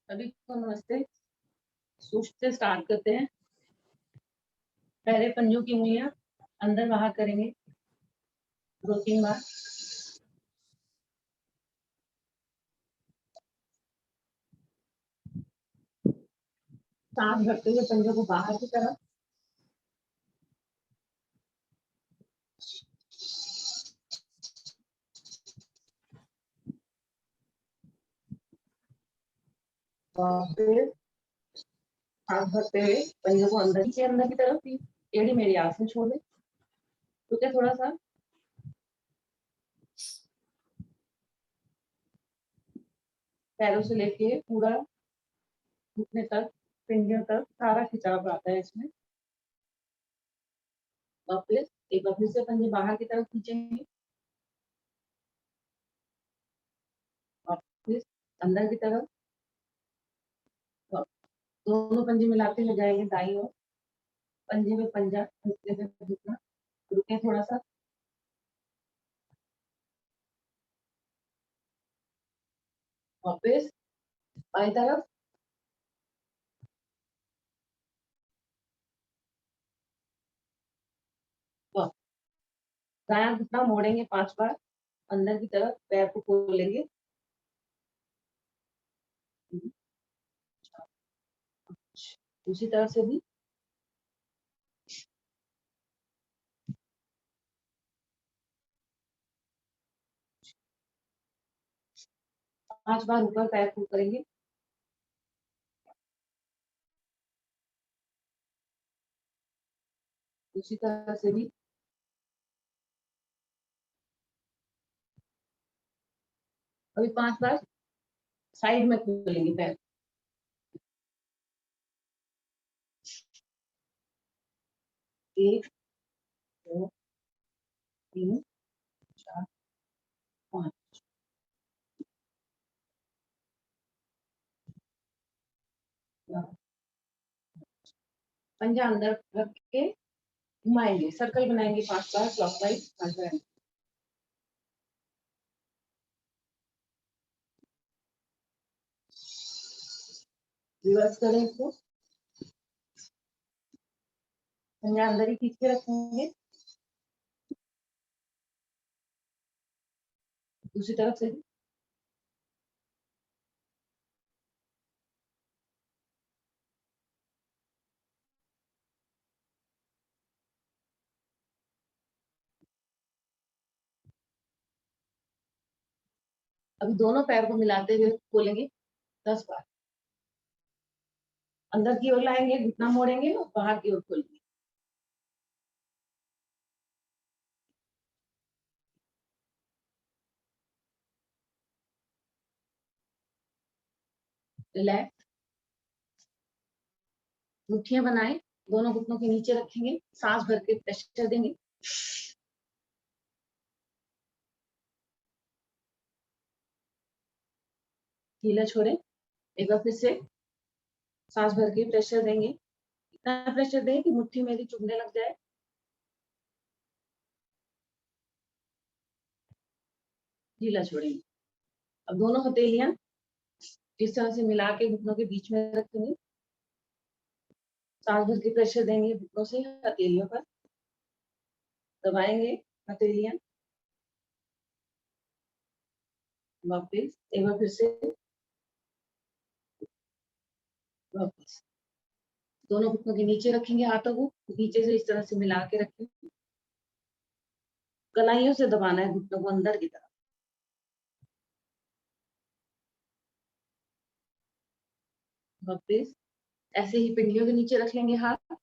सभी को नमस्ते। सूक्ष्म से स्टार्ट करते हैं। पहले पंजों की उंगलियां अंदर बाहर करेंगे 2-3 बार। सांस भरते हुए पंजों को बाहर की तरफ, और फिर सांस भरते हुए पंजों को अंदर की तरफ ही एड़ी मेरी आसन छोड़ दे। रुके थोड़ा सा। पैरों से लेके पूरा घुटने तक, पिंडियों तक सारा खिंचाव आता है इसमें। वापस एक बार फिर से पंजे बाहर की तरफ खींचेंगे, वापस अंदर की तरफ। दोनों पंजे मिलाते हुए जाएंगे दाईं ओर। पंजे में पंजा, घुटने में घुटना। रुके थोड़ा सा। वापस बाईं तरफ। दायां घुटना मोड़ेंगे 5 बार अंदर की तरफ, पैर को खोलेंगे। दूसरी तरफ से भी। पांच बार ऊपर पैर को करेंगे। दूसरी तरफ से भी। अभी 5 बार साइड में खोलेंगे पैर। 1 2 3 4 5। पंजा अंदर रख के घुमाएंगे, सर्कल बनाएंगे 5 बार क्लॉकवाइज 5 बार। रिवर्स करें इसको। पंजा अंदर ही खींच के रखेंगे। दूसरी तरफ से भी। अभी दोनों पैर को मिलाते हुए खोलेंगे 10 बार। अंदर की ओर लाएंगे, घुटना मोड़ेंगे और बाहर की ओर खोलेंगे। रिलैक्स। मुट्ठियां बनाए, दोनों घुटनों के नीचे रखेंगे, सांस भर के प्रेशर देंगे। ढीला छोड़े। एक बार फिर से सांस भर के प्रेशर देंगे। इतना प्रेशर दें कि मुट्ठी मेरी चुभने लग जाए। ढीला छोड़ेंगे। अब दोनों हथेलियां इस तरह से मिला के घुटनों के बीच में रखेंगे। सांस भर के प्रेशर देंगे घुटनों से हथेलियों पर। दबाएंगे हथेलियां। वापिस एक बार फिर से। वापिस दोनों घुटनों के नीचे रखेंगे, हाथों को नीचे से इस तरह से मिला के रखेंगे। कलाइयों से दबाना है घुटनों को अंदर की तरफ। वापिस ऐसे ही पिंडलियों के नीचे रख लेंगे हाथ।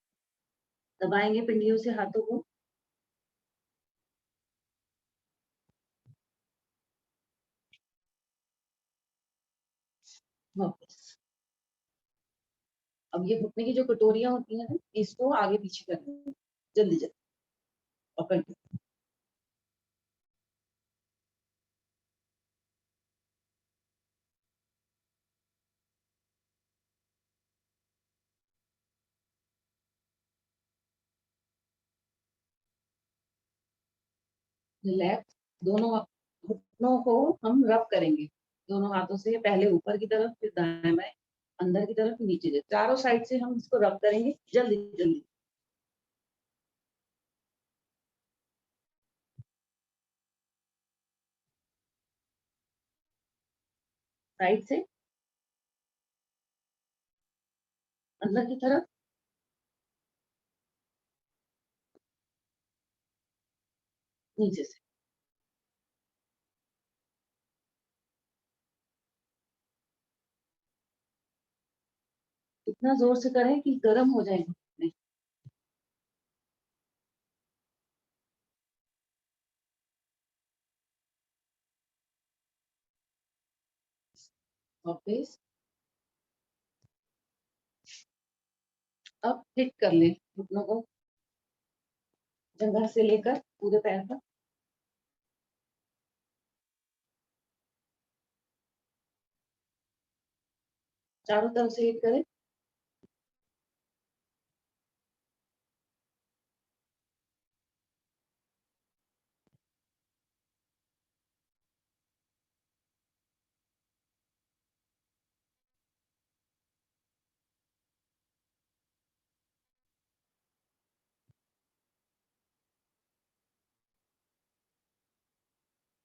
दबाएंगे पिंडलियों से हाथों को। वापिस अब ये घुटने की जो कटोरियां होती हैं इसको आगे पीछे करनी है, जल्दी जल्दी। और रिलैक्स। दोनों घुटनों को हम रब करेंगे दोनों हाथों से, पहले ऊपर की तरफ फिर दाएं बाएं। अंदर की तरफ नीचे से, चारों साइड से हम इसको रब करेंगे जल्दी जल्दी। साइड से अंदर की तरफ, नीचे से। इतना जोर से करें कि गर्म हो जाए घुटने। वापस अब फिट कर ले घुटनों को, जंघा से लेकर पूरे पैर तक। चारों तरफ से हिट करें।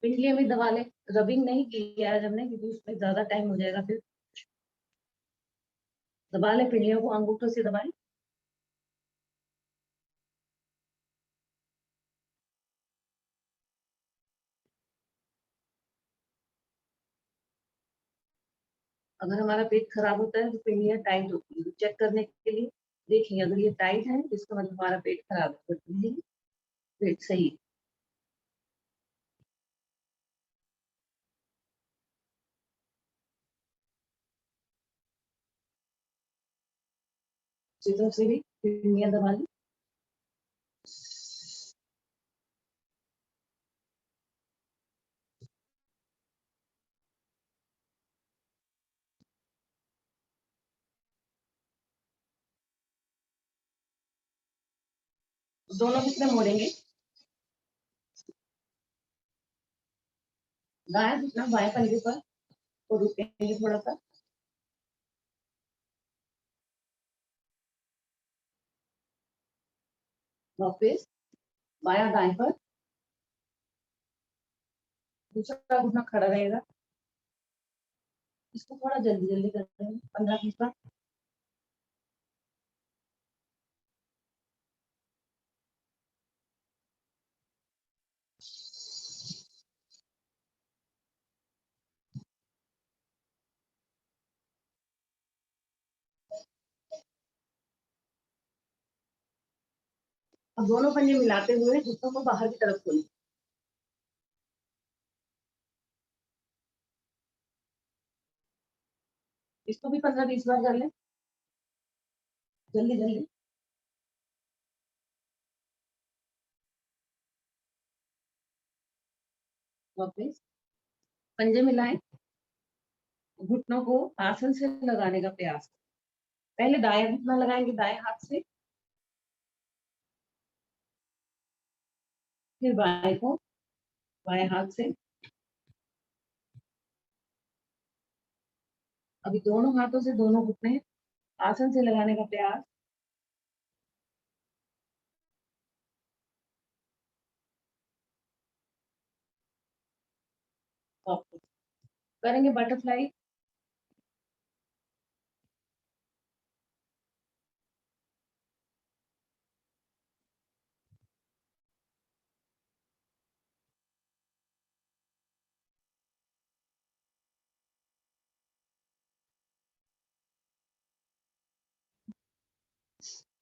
पिंडलियों में दबा ले। रबिंग नहीं की है आज हमने, क्योंकि उसमें ज्यादा टाइम हो जाएगा फिर। दबा ले पिंडलियों को, अंगूठों से दबाए। अगर हमारा पेट खराब होता है तो पिंडलियां टाइट होती है, तो चेक करने के लिए देखेंगे, अगर ये टाइट है तो इसका मतलब हमारा पेट खराब है, तो पेट सही है। सीधों से भी पिंडलियां दबा ली। दोनों कितने मोड़ेंगे। दाएं घुटना बाएं पंजे पर, और रुकेंगे थोड़ा सा। वापिस बाया दाएं पर, दूसरा घुटना खड़ा रहेगा। इसको थोड़ा जल्दी जल्दी करते हैं, 15-20 बार। अब दोनों पंजे मिलाते हुए घुटनों को बाहर की तरफ खोलें। इसको भी 15-20 बार कर लें, जल्दी जल्दी। वापिस पंजे मिलाएं, घुटनों को आसन से लगाने का प्रयास। पहले दाएं घुटना लगाएंगे दाएं हाथ से, फिर बाएं को बाएं हाथ से। अभी दोनों हाथों से दोनों घुटने आसन से लगाने का प्रयास। वापस करेंगे बटरफ्लाई।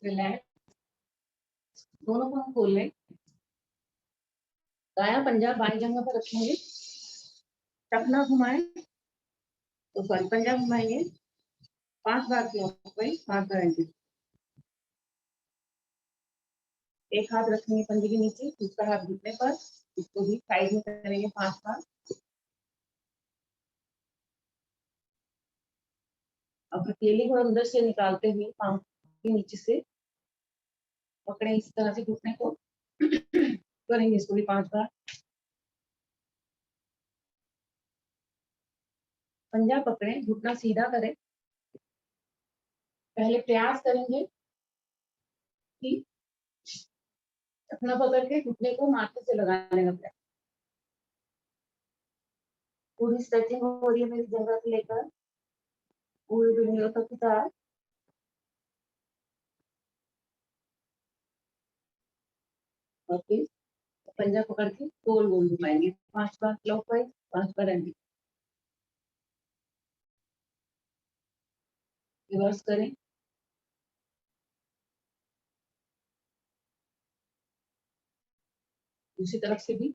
रिलैक्स, दोनों को हम खोल लें। दाया पंजा बाएं जगह पर रखेंगे, टखना घुमाएं, तो सॉरी पंजा घुमाएंगे। 5 बार क्यों, 5 बार ऐसे। एक हाथ रखेंगे पंजे के नीचे, दूसरा हाथ घुटने पर, इसको भी साइड में करेंगे 5 बार। अब हथेली को अंदर से निकालते हुए पांव के नीचे से पकड़े, इस तरह से घुटने को करेंगे, इसको भी 5 बार। पंजा पकड़े, घुटना सीधा करें, पहले प्रयास करेंगे कि अपना पकड़ के घुटने को माथे से लगाने का प्रयास। पूरी स्ट्रेचिंग हो रही है मेरी जगह से लेकर पूरी दुनिया तक की तरह। और फिर पंजा पकड़ के गोल गोल घुमाएंगे 5 बार क्लॉकवाइज, 5 बार एंटी। रिवर्स करें। दूसरी तरफ से भी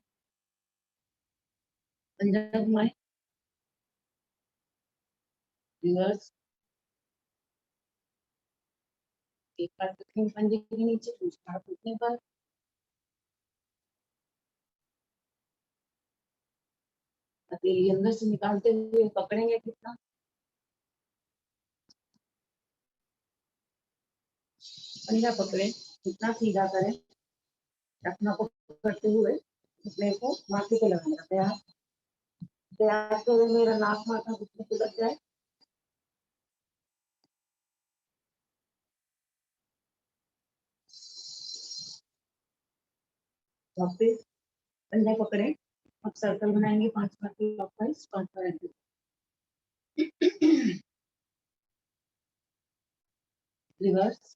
पंजा घुमाए, रिवर्स। एक हाथ रखेंगे पंजे के नीचे, दूसरा हाथ घुटने पर। हथेली अंदर से निकालते हुए पकड़ेंगे कितना, पंजा पकड़े, कितना सीधा करें, रखना को करते हुए घुटने को माथे पे लगाना। प्रयास प्रयास करें मेरा नाक माथा घुटने को लग जाए। वापिस पंजा पकड़े, अब सर्कल बनाएंगे 5 बार क्लॉकवाइज, 5 बार एंटी। रिवर्स।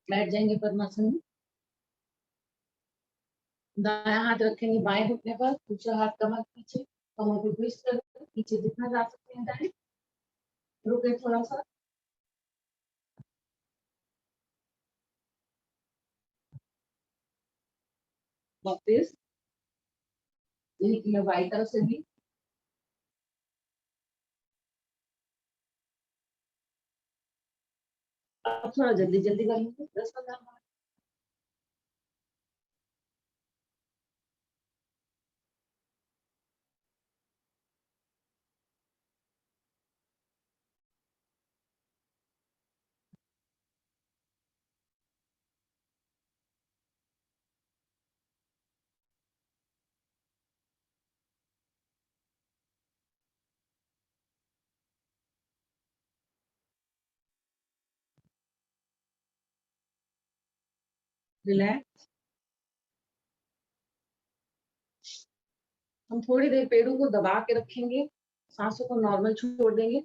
बैठ जाएंगे पद्मासन में। दाया हाथ रखेंगे बाएं घुटने पर, दूसरा हाथ कमर पीछे, कमर को ट्विस्ट कर पीछे जितना जा सकते हैं जाए। रुके थोड़ा सा। वापिस यही किया बाई तरफ से भी। अब थोड़ा जल्दी जल्दी कर लेंगे 10-15 बार। रिलैक्स। हम थोड़ी देर पेड़ों को दबा के रखेंगे, सांसों को नॉर्मल छोड़ देंगे।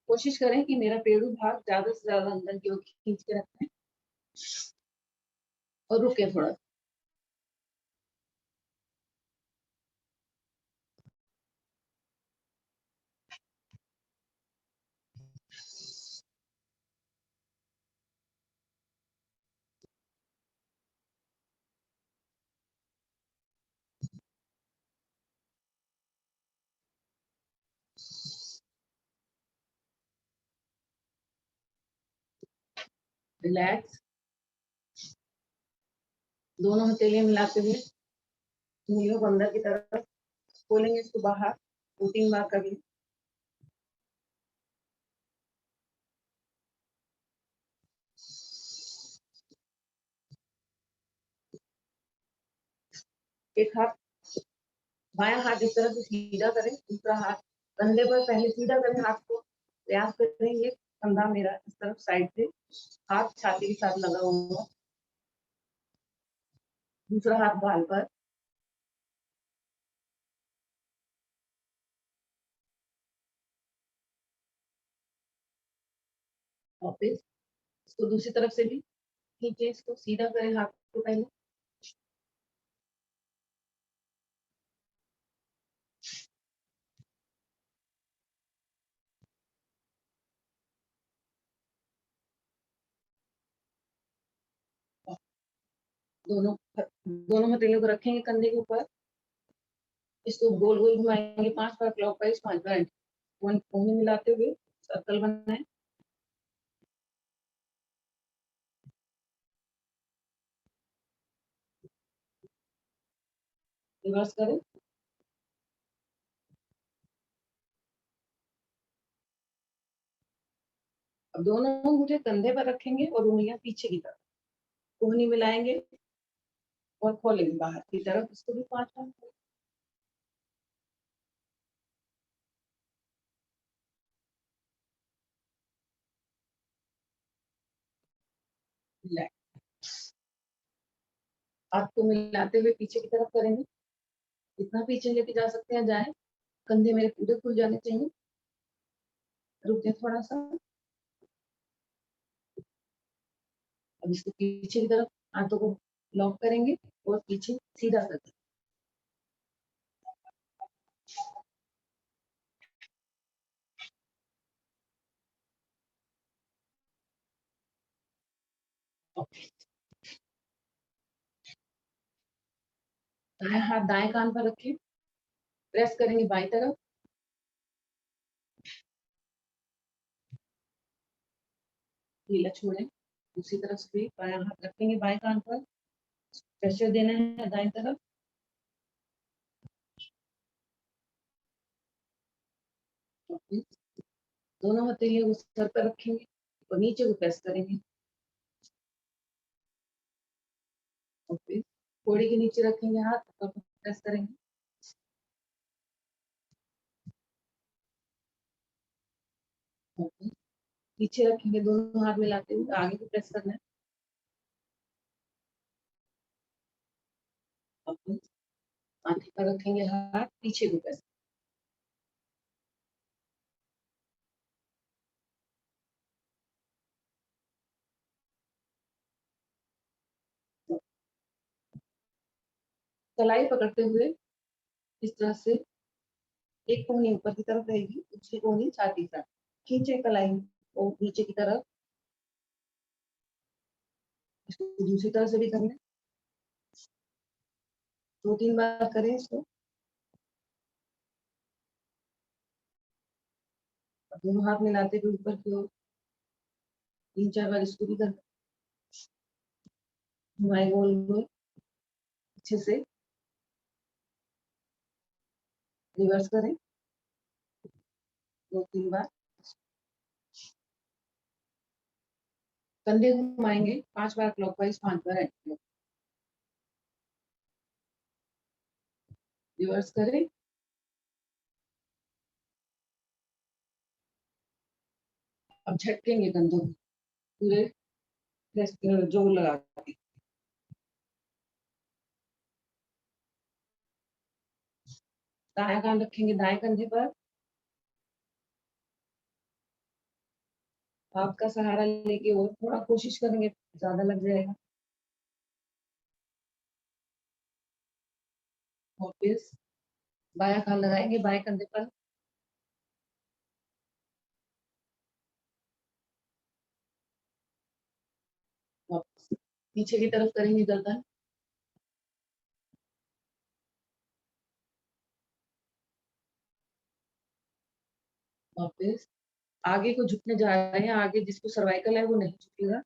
कोशिश करें कि मेरा पेड़ू भाग ज्यादा से ज्यादा अंदर की ओर खींच के रखें और रुके थोड़ा। रिलैक्स। दोनों हथेलियां मिलाते हुए उंगलियों को अंदर की तरफ खोलेंगे, इसको बाहर 2-3 बार करेंगे। एक हाथ बायां हाथ इस तरफ से सीधा करें, दूसरा हाथ कंधे पर पहले सीधा करें हाथ को। प्रयास करेंगे कंधा मेरा इस तरफ साइड से, हाथ छाती के साथ लगा हुआ, दूसरा हाथ गाल पर। वापिस इसको दूसरी तरफ से भी खींचे, इसको सीधा करें हाथ को पहले। दोनों हथेलियों को रखेंगे कंधे के ऊपर, इसको गोल गोल घुमाएंगे 5 बार क्लॉकवाइज, 5 बार एंटी। कोहनी मिलाते हुए सर्कल बनाए। रिवर्स करें। अब दोनों अंगूठे कंधे पर रखेंगे और उंगलियां पीछे की तरफ, कोहनी मिलाएंगे और खोलेंगे बाहर की तरफ, इसको भी 5 बार। रिलैक्स। हाथ को मिलाते हुए पीछे की तरफ करेंगे। जितना पीछे लेके जा सकते हैं जाए। कंधे मेरे पूरे खुल जाने चाहिए। रुके थोड़ा सा। अब इसको पीछे की तरफ हाथों को लॉक करेंगे और पीछे सीधा करते हैं। दाएं हाथ दाएं कान पर रखें। प्रेस करेंगे बाईं तरफ। ढीला छोड़ें। दूसरी तरफ से बायां हाथ रखेंगे बाएं कान पर। प्रेशर देना है दाएं तरफ। दोनों हथेलियों को सर पर रखेंगे और नीचे को प्रेस करेंगे। और फिर थोड़ी के नीचे रखेंगे हाथ और प्रेस करेंगे। और फिर पीछे रखेंगे दोनों हाथ मिलाते हुए आगे को प्रेस करना है। और फिर आगे पर रखेंगे हाथ पीछे को प्रेस। कलाई पकड़ते हुए इस तरह से एक कोहनी ऊपर की तरफ रहेगी, दूसरी कोहनी छाती तक। खींचे कलाई और नीचे की तरफ। इसको दूसरी तरफ से भी करना है। 2-3 बार करें इसको। दोनों हाथ मिलाते हुए ऊपर की ओर 3-4 बार इसको भी करना। घुमाए गोल गोल अच्छे से। रिवर्स करें 2-3 बार। कंधे घुमाएंगे 5 बार क्लॉकवाइज, 5 बार एंटी। रिवर्स करें। अब झटकेंगे कंधों को पूरे जोर लगा के। दायां कान रखेंगे दाएं कंधे पर। हाथ का सहारा लेके और थोड़ा कोशिश करेंगे, ज्यादा लग जाएगा। वापिस बायां कान लगाएंगे बाएं कंधे पर। वापस पीछे की तरफ करेंगे गर्दन। वापिस आगे को झुकने जा रहे हैं। आगे जिसको सर्वाइकल है वो नहीं झुकेगा,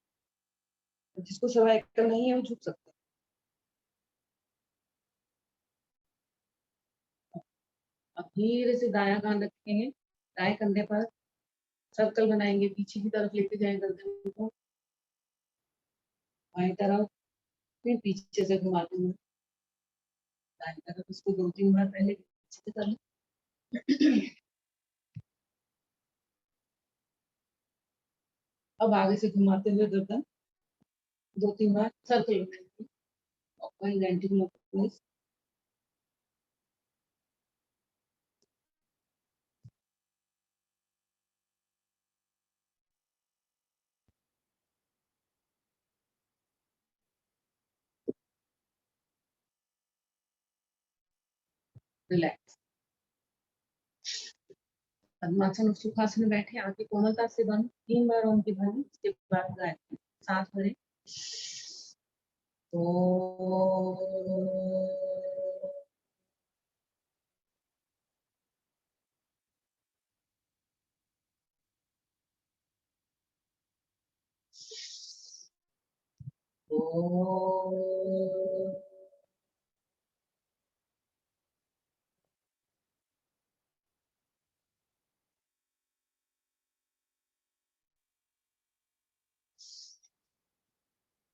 जिसको सर्वाइकल नहीं है वो झुक सकता है। अब धीरे से दायां कान रखेंगे दाएं कंधे पर। सर्कल बनाएंगे, पीछे की तरफ लेके जाएं गर्दन को। बाएं तरफ फिर पीछे से घुमाते हुए दाएं तरफ। इसको 2-3 बार पहले पीछे से कर लें। अब आगे से घुमाते हुए गर्दन 2-3 बार सर्कल बनाएंगे। और एंटी क्लॉकवाइज। रिलैक्स। पद्मासन और सुखासन में बैठे, आंखें कोमलता से बंद। 3 बार ओम की ध्वनि, उसके बाद गायत्री। सांस भरें। ओ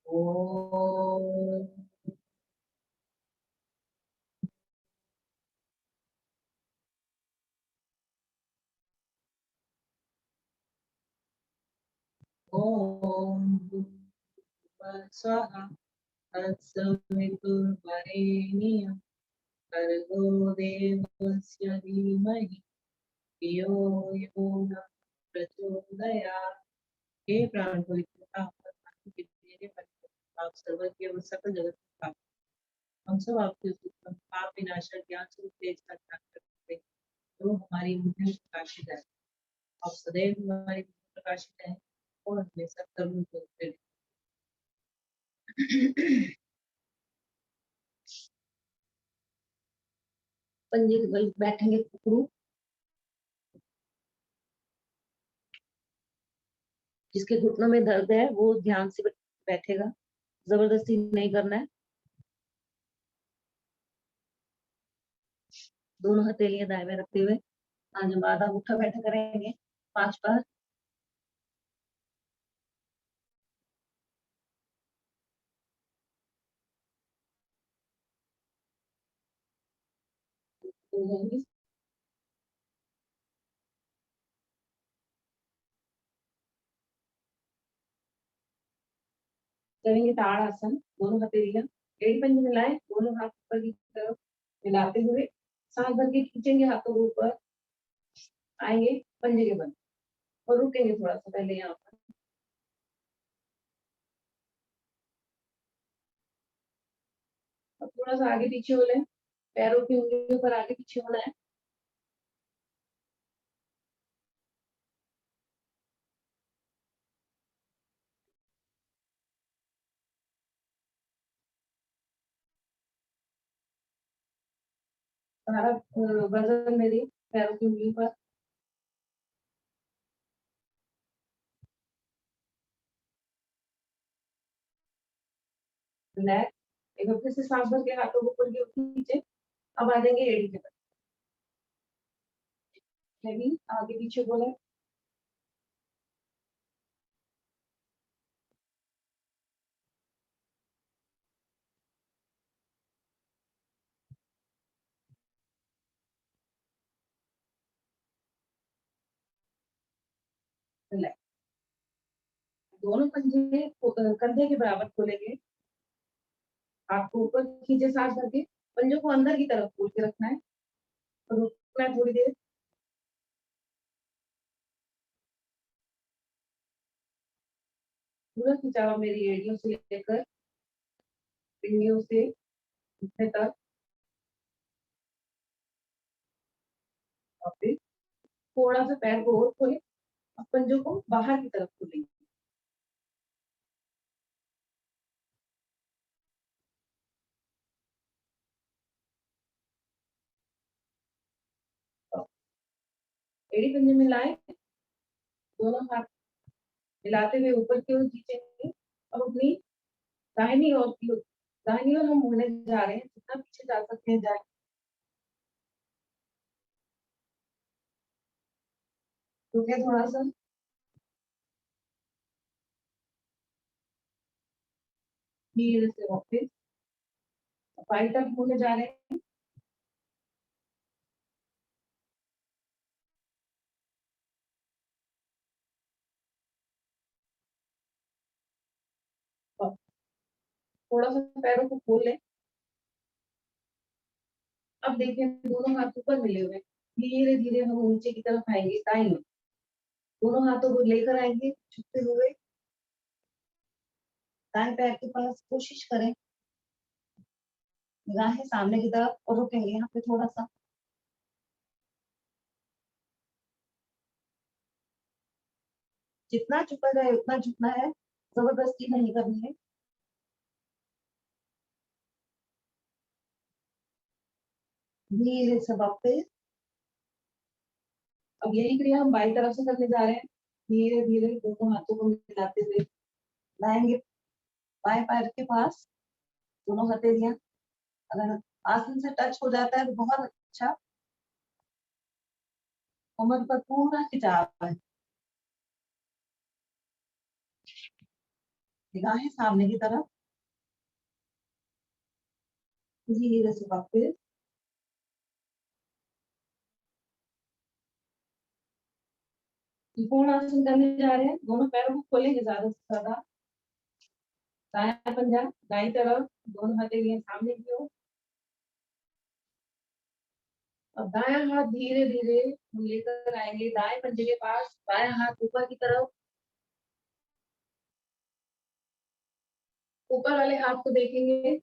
ओ ओम स्वाहा तत्सवितुर्वरेण्यं भर्गो देवस्य धीमहि धियो यो न प्रचोदयात्। हे प्राण पवित्र आप सर्वज्ञ और सकल जगत का हम सब आपके उत्तम पाप विनाशक ज्ञान स्वरूप तेज का ध्यान करते हैं तो हमारी बुद्धि प्रकाशित है। आप सदैव हमारी बुद्धि प्रकाशित है और हमेशा कर्म करते हैं। पंजे के बल बैठेंगे गुरु, जिसके घुटनों में दर्द है वो ध्यान से बैठेगा, जबरदस्ती नहीं करना है। दोनों हथेलियां दाएं में रखते हुए आज हम आधा उठा बैठा करेंगे 5 बार। करेंगे ताड़ासन, दोनों हथेलियां एड़ी पंजे मिलाएं, दोनों हाथ ऊपर की तरफ मिलाते हुए सांस भर के खींचेंगे हाथों को ऊपर, आएंगे पंजे के बल और रुकेंगे थोड़ा सा पहले यहाँ पर। अब थोड़ा सा आगे पीछे हो लें, पैरों की उंगलियों पर आगे पीछे होना है। सारा वजन मेरे पैरों की उंगलियों पर। रिलैक्स। एक बार फिर से सांस भर के हाथों को ऊपर की ओर खींचे। अब आ जाएंगे एड़ी के बल, भी आगे पीछे बोले। रिलैक्स। दोनों पंजे कंधे के बराबर खोलेंगे, हाथ को ऊपर खींचे सांस भर के, पंजों को अंदर की तरफ खोल के रखना है और रुकना है थोड़ी देर। पूरा खिंचावा मेरी एड़ियों से लेकर पिंडियों से घुटने तक, और फिर थोड़ा सा पैर को और खोले और पंजों को बाहर की तरफ खोलेंगे। एड़ी पंजे मिलाए, दोनों हाथ मिलाते हुए ऊपर की ओर खींचेंगे और अपनी दाहिनी ओर की दाहिनी ओर हम मुड़ने जा रहे हैं, जितना पीछे जा सकते हैं जाए। रुके थोड़ा सा, धीरे से वापस बाई तरफ मुड़ने जा रहे हैं। और थोड़ा सा पैरों को खोल लें। अब देखिए दोनों हाथ ऊपर मिले हुए, धीरे धीरे हम नीचे की तरफ आएंगे दाईं ओर। दोनों हाथों को लेकर आएंगे झुकते हुए दाएं पैर के पास, कोशिश करें निगाहें सामने की तरफ, और रुकेंगे यहाँ पे थोड़ा सा। जितना झुका जाए उतना झुकना है, जबरदस्ती नहीं करनी है। धीरे से वापस। अब यही क्रिया हम बाई तरफ से करने जा रहे हैं। धीरे धीरे दोनों हाथों को मिलाते हुए लाएंगे बाएं पैर के पास, दोनों हथेलियां। अगर आसन से टच हो जाता है तो बहुत अच्छा। कमर पर पूरा खिंचाव है, निगाहें सामने की तरफ। धीरे से वापस। त्रिकोण आसन करने जा रहे हैं, दोनों पैरों को खोलेंगे ज्यादा से ज्यादा। दाया पंजा दाई तरफ, दोनों हाथ लिए सामने की ओर। अब दाया हाथ धीरे धीरे हम लेकर आएंगे दाएं पंजे के पास, दाया हाथ ऊपर की तरफ, ऊपर वाले हाथ को देखेंगे।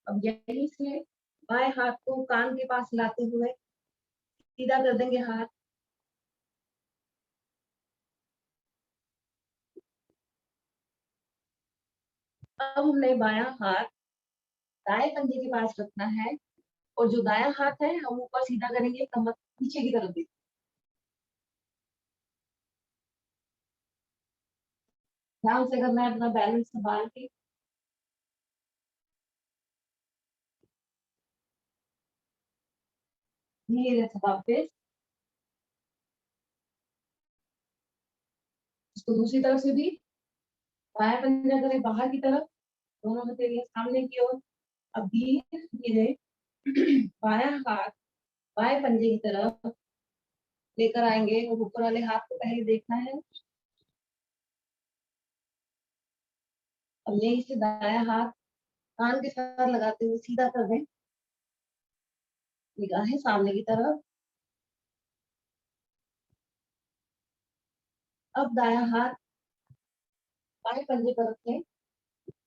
अब यहीं से बाएं हाथ को कान के पास लाते हुए सीधा कर देंगे हाथ। अब हमने बायां हाथ दाएं पंजे के पास रखना है और जो दायां हाथ है हम ऊपर सीधा करेंगे, कमर पीछे की तरफ देखिए। ध्यान से करना है, अपना बैलेंस संभाल के। धीरे से वापस, इसको दूसरी तरफ से भी बायां पंजा करें बाहर की तरफ, दोनों हथेलियां सामने की ओर। अब धीरे धीरे बायां हाथ बाएं पंजे की तरफ लेकर आएंगे और ऊपर वाले हाथ को पहले देखना है। अब यहीं से दायां हाथ कान के साथ लगाते हुए सीधा कर दें, निगाहें सामने की तरफ। अब दायां हाथ बाएं पंजे पर रखें,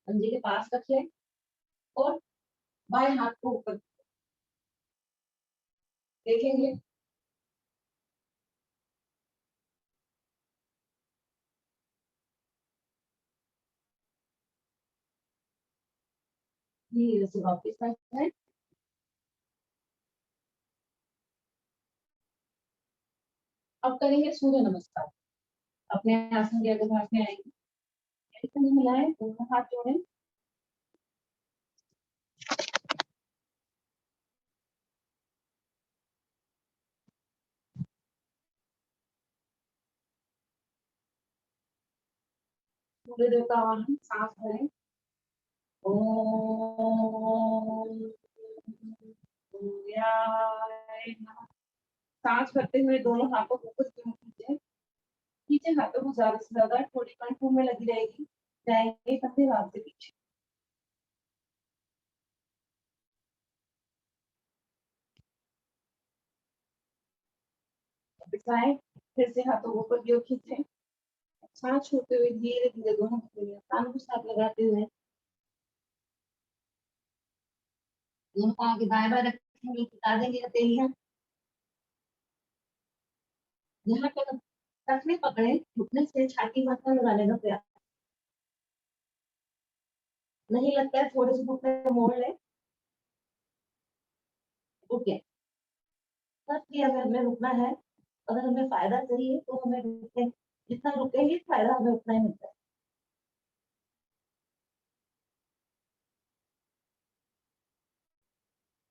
पंजे के पास रखें और बाएं हाथ को ऊपर देखेंगे। धीरे से वापस आते हैं। अब करेंगे सूर्य नमस्कार। अपने आसन के अगले भाग में आएंगे, मिलाएं, दोनों हाथ जोड़ें। सूर्य देव का आवाहन, सांस भरें। ओम सूर्याय नमः। सांस भरते हुए दोनों हाथों को ऊपर की ओर खींचे, पीछे हाथों को ज्यादा से ज्यादा थोड़ी कंठों में लगी रहेगी, जाएंगे कंधे हाथ से पीछे। बिठाएं, फिर से हाथों को ऊपर की ओर खींचे, सांस छोड़ते हुए धीरे धीरे दोनों हथेलियां कान को साथ लगाते हुए दोनों पाँव के दाएं बाएं रखेंगे, टिका देंगे हथेलियां। यहाँ तक टखने पकड़े, घुटने से छाती मत लगाने का प्रयास। नहीं लगता है थोड़े से घुटने मोड़ ले। ओके, तब भी अगर हमें रुकना है, अगर हमें फायदा चाहिए तो हमें रुके, जितना रुकेंगे फायदा हमें उतना ही मिलता है।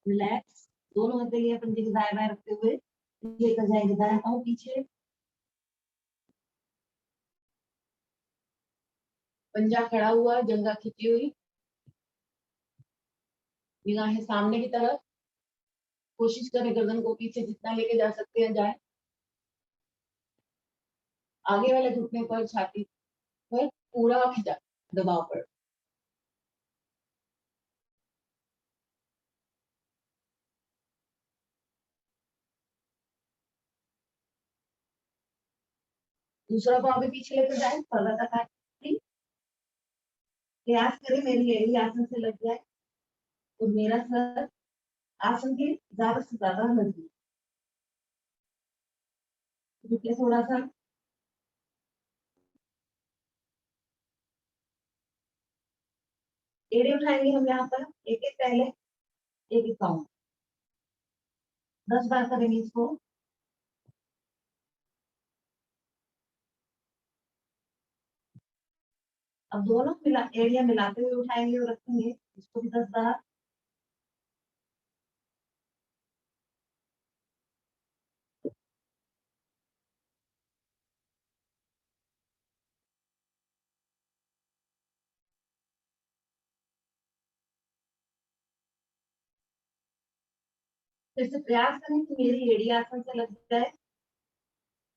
रिलैक्स, दोनों हथेलियां पंजे के दाएं बाएं रखते हुए लेकर जाएंगे दाएं पाँव पीछे, पंजा खड़ा हुआ, जंगा खींची हुई, निगाहें सामने की तरफ। कोशिश करें गर्दन को पीछे जितना लेके जा सकते हैं जाए। आगे वाले घुटने पर छाती पर पूरा खिंचा दबाव पर। दूसरा पाँव भी पीछे लेकर जाए, पर्वत प्रयास करें मेरी एड़ी आसन से लग जाए और मेरा सर आसन के ज्यादा से ज्यादा नजदीक। रुकिए थोड़ा सा, एड़ी उठाएंगे हम यहाँ पर, एक एक पहले, एक एक काउंट, 10 बार करेंगे इसको। अब दोनों एड़िया मिलाते हुए उठाएंगे और रखेंगे, इसको भी 10 बार। फिर से प्रयास करें कि मेरी एड़ी आसन से लग जाए।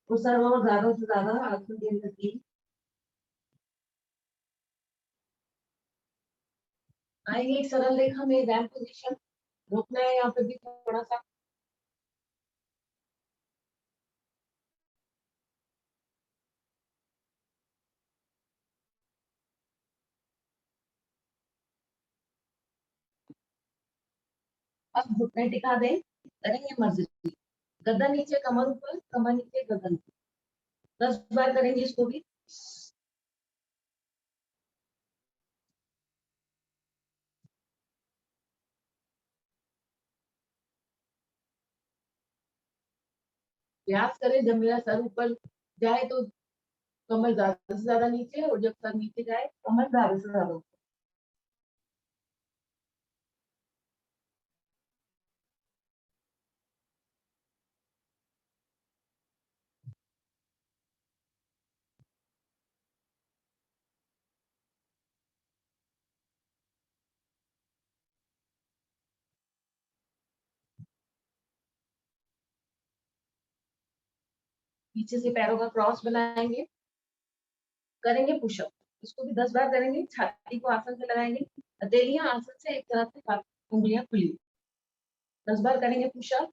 तो सर वो ज्यादा से ज्यादा आसन के अंदर की आएंगे। एक सरल रेखा में रैम पोजीशन रुकना है यहाँ पे भी थोड़ा सा। अब घुटने टिका दें, करेंगे मर्जी। गर्दन नीचे कमर ऊपर, कमर नीचे गर्दन। 10 बार करेंगे इसको भी। प्रयास करें जब मेरा सर ऊपर जाए तो कमर ज्यादा से ज्यादा नीचे, और जब सर नीचे जाए कमर ज्यादा से ज्यादा ऊपर। पीछे से पैरों का क्रॉस बनाएंगे, करेंगे पुशअप। इसको भी 10 बार करेंगे। छाती को आसन से लगाएंगे, हथेलियां आसन से एक तरफ से, उंगलियां खुली। 10 बार करेंगे पुशअप।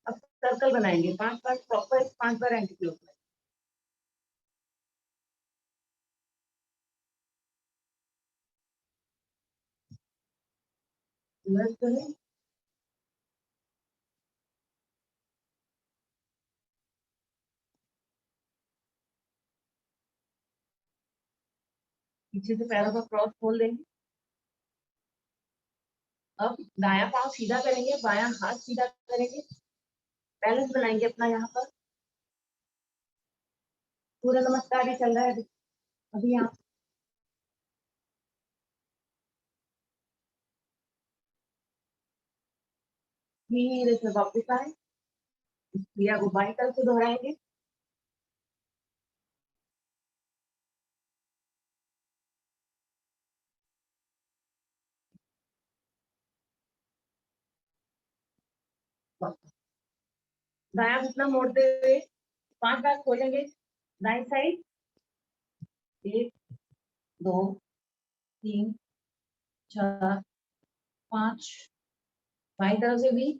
अब सर्कल बनाएंगे 5 बार प्रॉपर, 5 बार एंटी क्लॉक। करें। पीछे से पैरों का क्रॉस खोल देंगे। अब दायां पांव सीधा करेंगे, बायां हाथ सीधा करेंगे। बैलेंस बनाएंगे अपना यहाँ पर। सूर्य नमस्कार भी चल रहा है अभी यहाँ। धीरे से वापस आए, इस क्रिया को बाई तरफ से दोहराएंगे। दायां घुटना मोड़ते हुए 5 बार खोलेंगे दाई साइड। 1, 2, 3, 4, 5। बाई तरफ से भी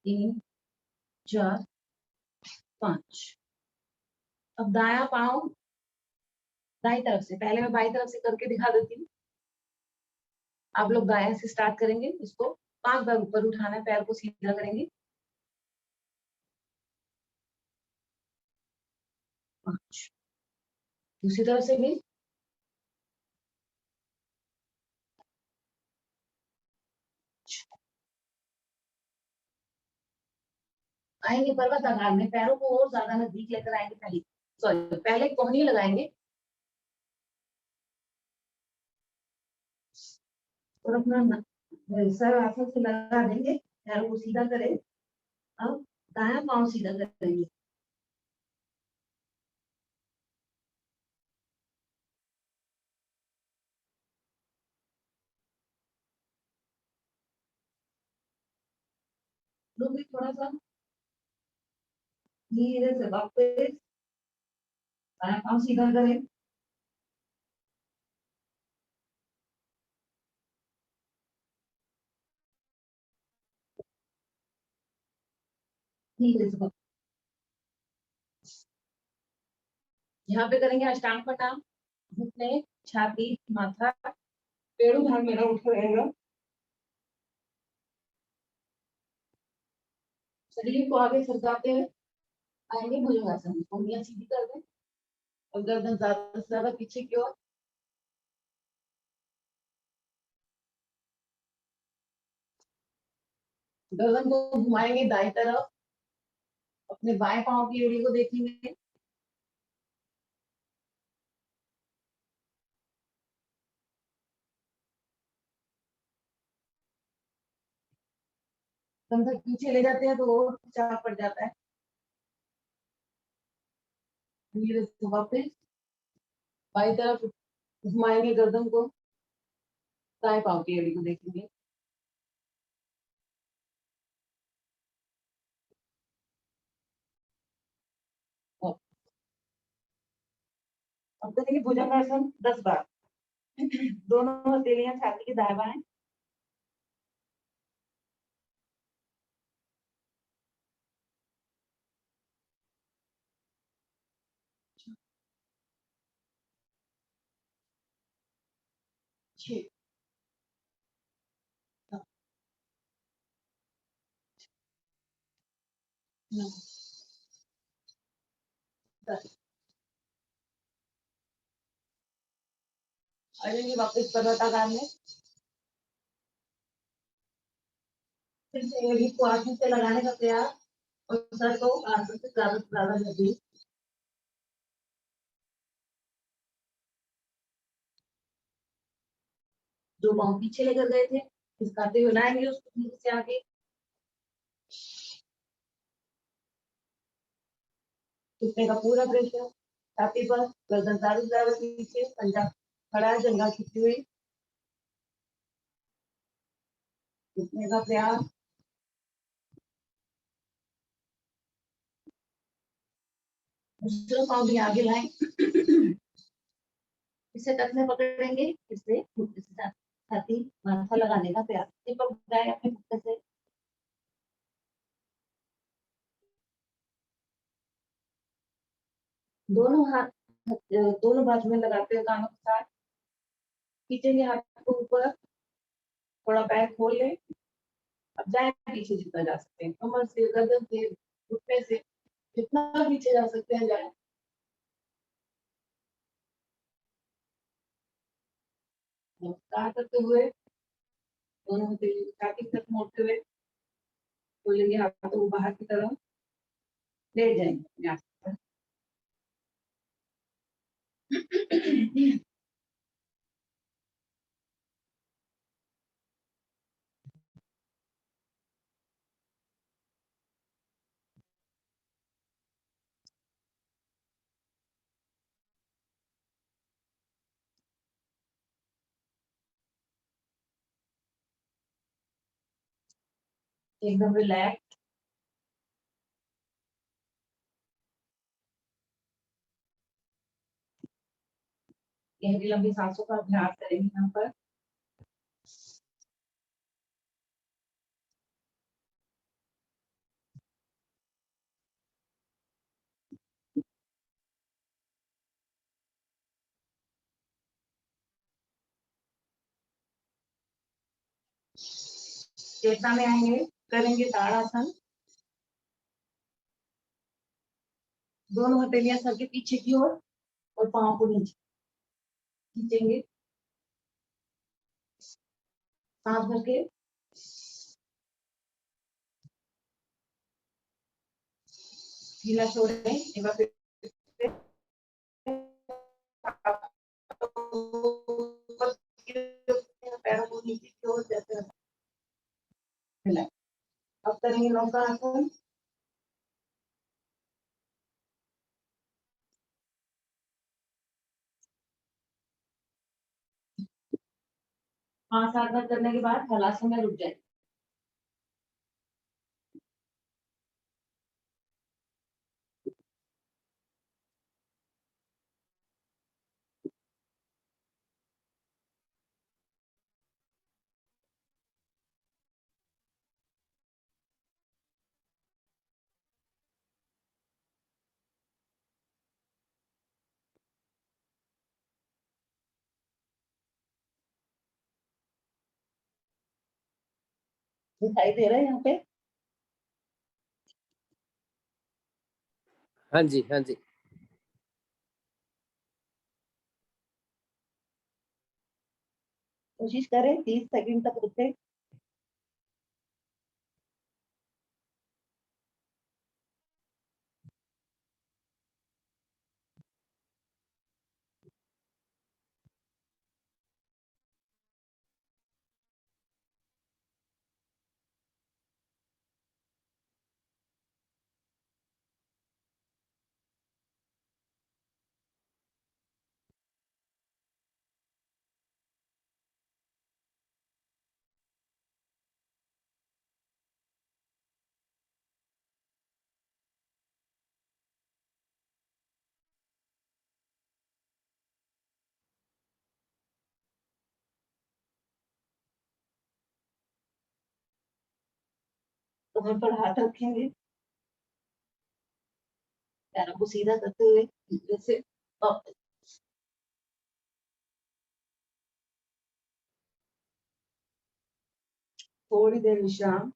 3, 4, 5। अब दायां पाँव दाई तरफ से, पहले मैं बाई तरफ से करके दिखा देती हूँ। आप लोग दाएं से स्टार्ट करेंगे। इसको 5 बार ऊपर उठाना है, पैर को सीधा करेंगे। 5। दूसरी तरफ से भी। आएंगे पर्वत आकार में, पैरों को और ज्यादा नजदीक लेकर आएंगे। पहले सॉरी, पहले कोहनी लगाएंगे और अपना सर आसन से लगा देंगे। पैरों को सीधा करें। अब दायां पांव सीधा करेंगे। लोग भी थोड़ा सा धीरे से वापस दायां पांव सीधा करें। धीरे से वापस। यहाँ पे करेंगे अष्टांग प्रणाम। घुटने, छाती, माथा, पेड़ों भाग मेरा उठ रहेगा। शरीर को आगे सरकाते हुए आएंगे भुजंगासन। उंगलियां सीधी कर दें और गर्दन ज्यादा से ज्यादा पीछे की ओर। गर्दन को घुमाएंगे दाएं तरफ। अपने बाएं पांव की एड़ी को देखेंगे। कंधे पीछे ले जाते हैं तो और चाप पड़ जाता है। धीरे से वापस बाई तरफ घुमाएंगे गर्दन को, दाएं पाँव की एड़ी को देखेंगे। और अब करेंगे भुजंगासन 10 बार। दोनों हथेलियां छाती के दाएं बाएं। छह, सात, नौ, 10। आ जाएंगे वापस पर्वताकार में। फिर से एड़ी को आगे से लगाने का प्रयास और सर को आगे से ज्यादा जल्दी। जो पाँव पीछे लेकर गए थे खिसकाते हुए लाएंगे उसको नीचे से आगे। घुटने का पूरा प्रेशर छाती पर, गर्दन ज्यादा पीछे, पंजा खड़ा है, जंघा खींची हुई। घुटने का प्रयास। दूसरा पाँव भी आगे लाएं। इसे तक में पकड़ेंगे, इससे घुटने से छाती माथा लगाने का प्रयास। चिपक जाए अपने घुटने से। दोनों हाथ दोनों बाजू में लगाते हुए कानों के साथ खींचेंगे हाथ को ऊपर। थोड़ा पैर खोल ले। अब जाए पीछे जितना जा सकते हैं, कमर से, गर्दन से, घुटने से जितना पीछे जा सकते हैं जाए। नमस्कार करते हुए दोनों हथेली छाती तक मोड़ते हुए खोलेंगे हाथों को बाहर की तरफ, ले जाएंगे यहाँ पर। एकदम रिलैक्स। गहरी लंबी सांसों का अभ्यास करेंगे यहाँ पर। चेतना में आएंगे, करेंगे ताड़ासन। दोनों हथेलियां सर के पीछे की ओर और पाँव को नीचे खींचेंगे। सांस भर के ढीला छोड़ें। एक बार फिर पैरों को नीचे की ओर जैसे हिलाएं। अब करेंगे नौका आसन। पांच 7 बार करने के बाद हलासन में रुक जाए। दिखाई दे रहा है यहाँ पे? हाँ जी, हाँ जी। कोशिश करें 30 सेकंड तक रुके। कमर पर हाथ रखेंगे, पैरों को सीधा करते हुए जैसे थोड़ी देर विश्राम।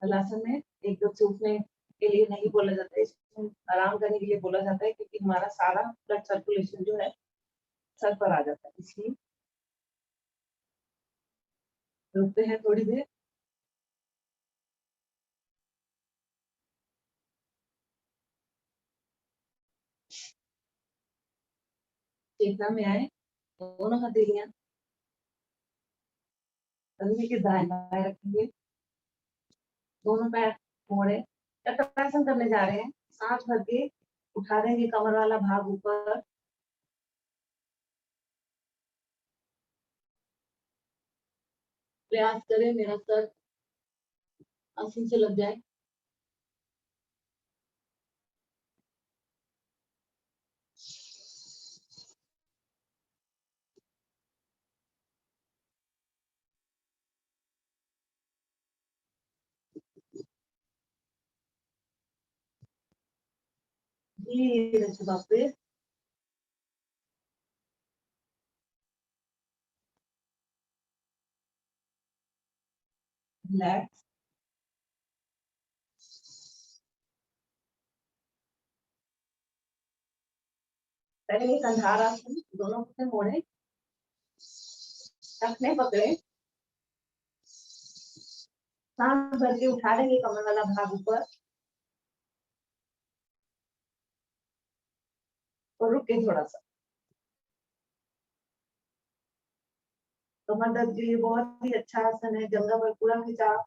हलासन में एकदम से उठने के लिए नहीं बोला जाता है, इसको आराम करने के लिए बोला जाता है, क्योंकि हमारा सारा ब्लड सर्कुलेशन जो है सर पर आ जाता है, इसलिए रुकते हैं थोड़ी देर। चेतना में आए, दोनों हथेलियां कंधे के दाएं बाएं रखेंगे, दोनों पैर मोड़े, चक्रासन करने जा रहे हैं। सांस भर के उठा देंगे कमर वाला भाग ऊपर, प्रयास करें मेरा सर आसन से लग जाए। धीरे से वापस रिलैक्स। करेंगे कंधार आसन, दोनों घुटने मोड़े, टखने पकड़े, सांस भर के उठा देंगे कमर वाला भाग ऊपर और रुके थोड़ा सा। कमर दर्द के लिए बहुत ही अच्छा आसन है, जंघा पर पूरा खिंचाव।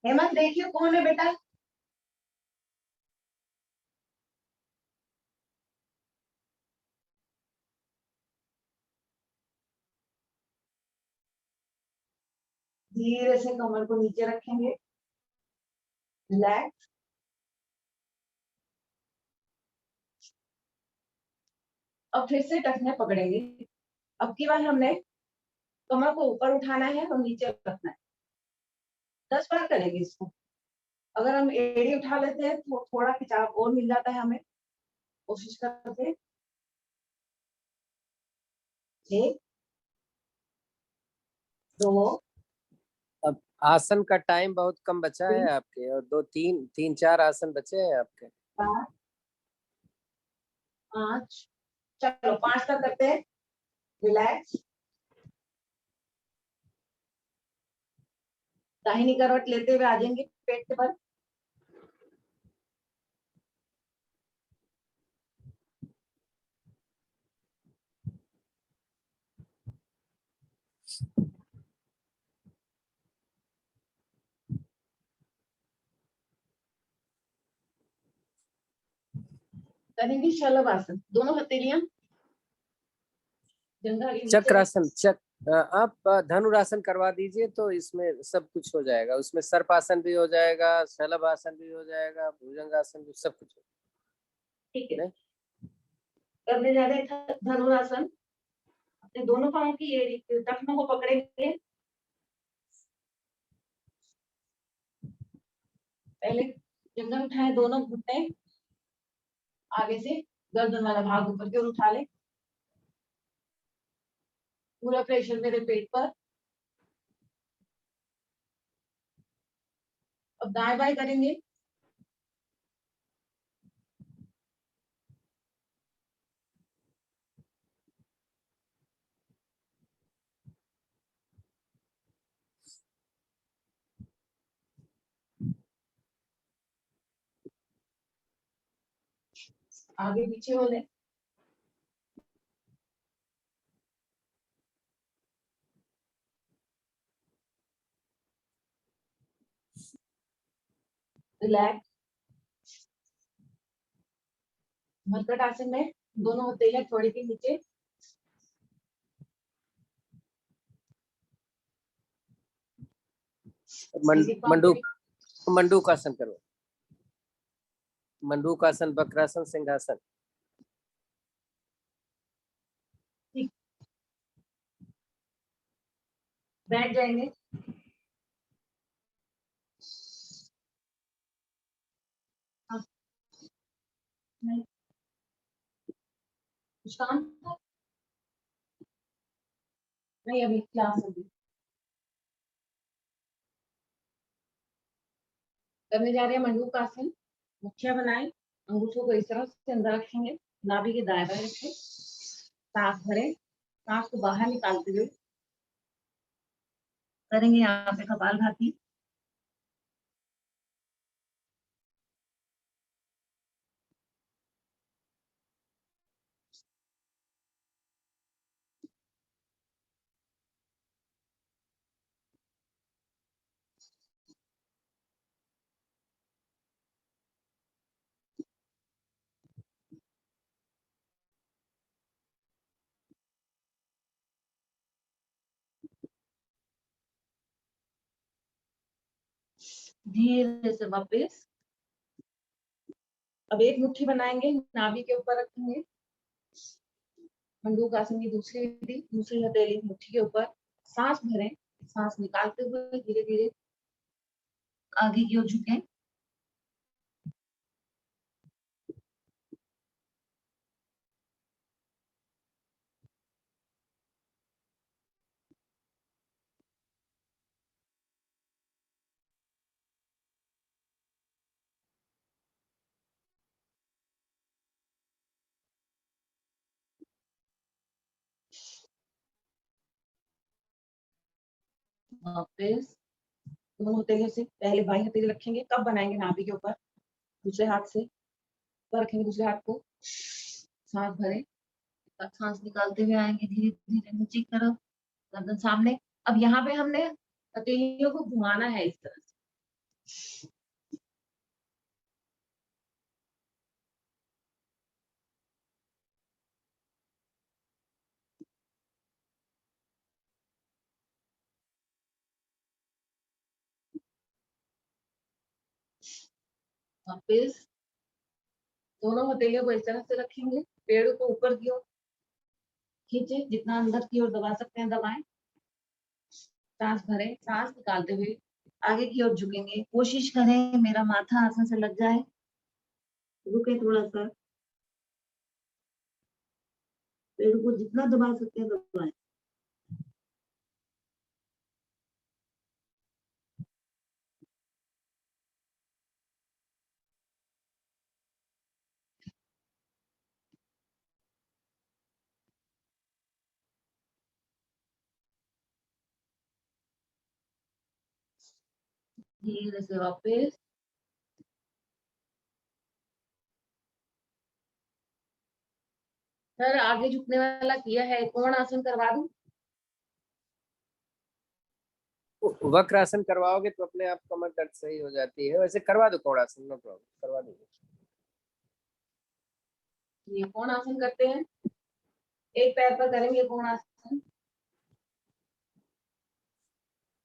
हेमंत देखिए कौन है बेटा। धीरे से कमर को नीचे रखेंगे, रिलैक्स। अब फिर से टखने पकड़ेंगे। अब की बार हमने कमर को ऊपर उठाना है और नीचे रखना है। 10 बार करेंगे इसको। अगर हम एड़ी उठा लेते हैं तो थोड़ा खिंचाव और मिल जाता है हमें। कोशिश करते हैं। 1 2 अब आसन का टाइम बहुत कम बचा है 3 आपके, और 3-4 आसन बचे हैं आपके। 4 5 चलो 5 तक करते हैं। रिलैक्स। दाहिनी करवट लेते हुए आ जाएंगे पेट के बल। करेंगे शलभ आसन, दोनों हथेलियां जंघा के नीचे। चक्रासन, आप धनुरासन करवा दीजिए तो इसमें सब कुछ हो जाएगा। उसमें सर्पासन भी हो जाएगा, शलभ आसन भी हो जाएगा, भुजंगासन भी, सब कुछ। ठीक है, करने जा रहे हैं धनुरासन। अपने दोनों पांव की एड़ी टखनों को पकड़ेंगे। पहले जंघा उठाए, दोनों घुटने आगे से गर्दन वाला भाग ऊपर की ओर उठा ले। पूरा प्रेशर मेरे पेट पर। अब दाएं बाएं करेंगे। आगे पीछे हो ले। रिलैक्स। मरकट आसन में दोनों हथेलियां थोड़ी सी नीचे। मंडूक आसन करो। मंडूकासन, वक्रासन, सिंहासन। ठीक, बैठ जाएंगे। हाँ, नहीं कुछ काम था? नहीं, अभी क्लास होगी। करने जा रहे हैं मंडूकासन। मुठ्ठियां बनाएं, अंगूठों को इस तरह से अंदर रखेंगे, नाभि के दाएं बाएं रखें, सांस भरें, सांस को बाहर निकालते हुए करेंगे यहाँ पे कपालभाति। धीरे से वापस। अब एक मुट्ठी बनाएंगे, नाभि के ऊपर रखेंगे, मंडूकासन की दूसरी हथेली मुट्ठी के ऊपर, सांस भरें, सांस निकालते हुए धीरे धीरे आगे की ओर झुकें। वापस दोनों हथेलियों से पहले बाई हथेली रखेंगे, कब बनाएंगे नाभि के ऊपर, दूसरे हाथ से ऊपर रखेंगे, दूसरे हाथ को सांस भरें, सांस निकालते हुए आएंगे धीरे धीरे नीचे की तरफ, गर्दन सामने। अब यहाँ पे हमने हथेलियों को घुमाना है इस तरह से। वापस दोनों हथेलियों को इस तरह से रखेंगे, पेड़ को ऊपर की ओर खींचे, जितना अंदर की ओर दबा सकते हैं दबाएं, सांस भरें, सांस निकालते हुए आगे की ओर झुकेंगे, कोशिश करें मेरा माथा आसन से लग जाए, रुके थोड़ा सा, पेड़ को जितना दबा सकते हैं दबाएं। धीरे से वापस। सर आगे झुकने वाला किया है, कोण आसन करवा दूं? वक्रासन करवाओगे तो अपने आप कमर दर्द सही हो जाती है, वैसे करवा दो कोणासन, नो प्रॉब्लम, करवा दो। ये कोण आसन करते हैं, एक पैर पर करेंगे कोण आसन,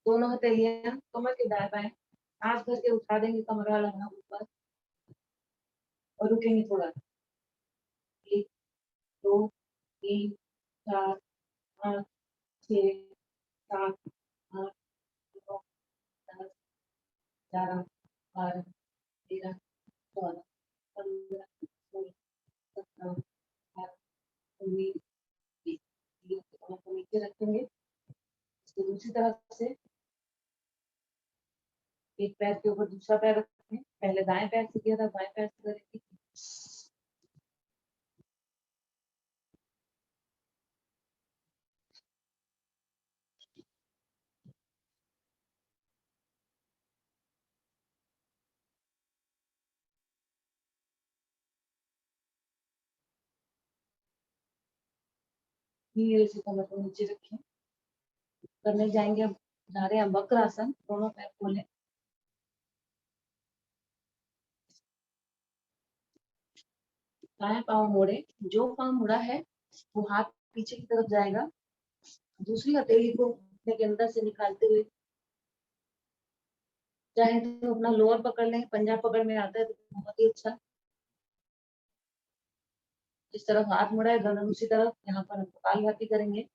दोनों हथेलियां कमर के दाएं बाएं, सांस भर के उठा देंगे कमर वाला भाग ऊपर और रुकेंगे थोड़ा। 1 2 3 4 5 6 7 8 9 10 11 12 13 14 15 16 17 18 19 20। कमर को नीचे रखेंगे, इसको दूसरी तरफ से एक पैर के ऊपर दूसरा पैर रखें, पहले दाएं पैर से किया था, बाएं पैर से करेंगे। धीरे से कमर को नीचे रखें, करने जाएंगे अब, जा रहे हैं वक्र आसन, दोनों पैर खोलें, दाएं पाँव मोड़े, जो पाँव मुड़ा है वो हाथ पीछे की तरफ जाएगा, दूसरी हथेली को घुटने के अंदर से निकालते हुए, चाहे तो अपना लोअर पकड़ लें, पंजा पकड़ में आता है तो बहुत ही अच्छा, इस तरफ हाथ मुड़ा है, गर्दन उसी तरफ। यहाँ पर हम कपालभाति करेंगे।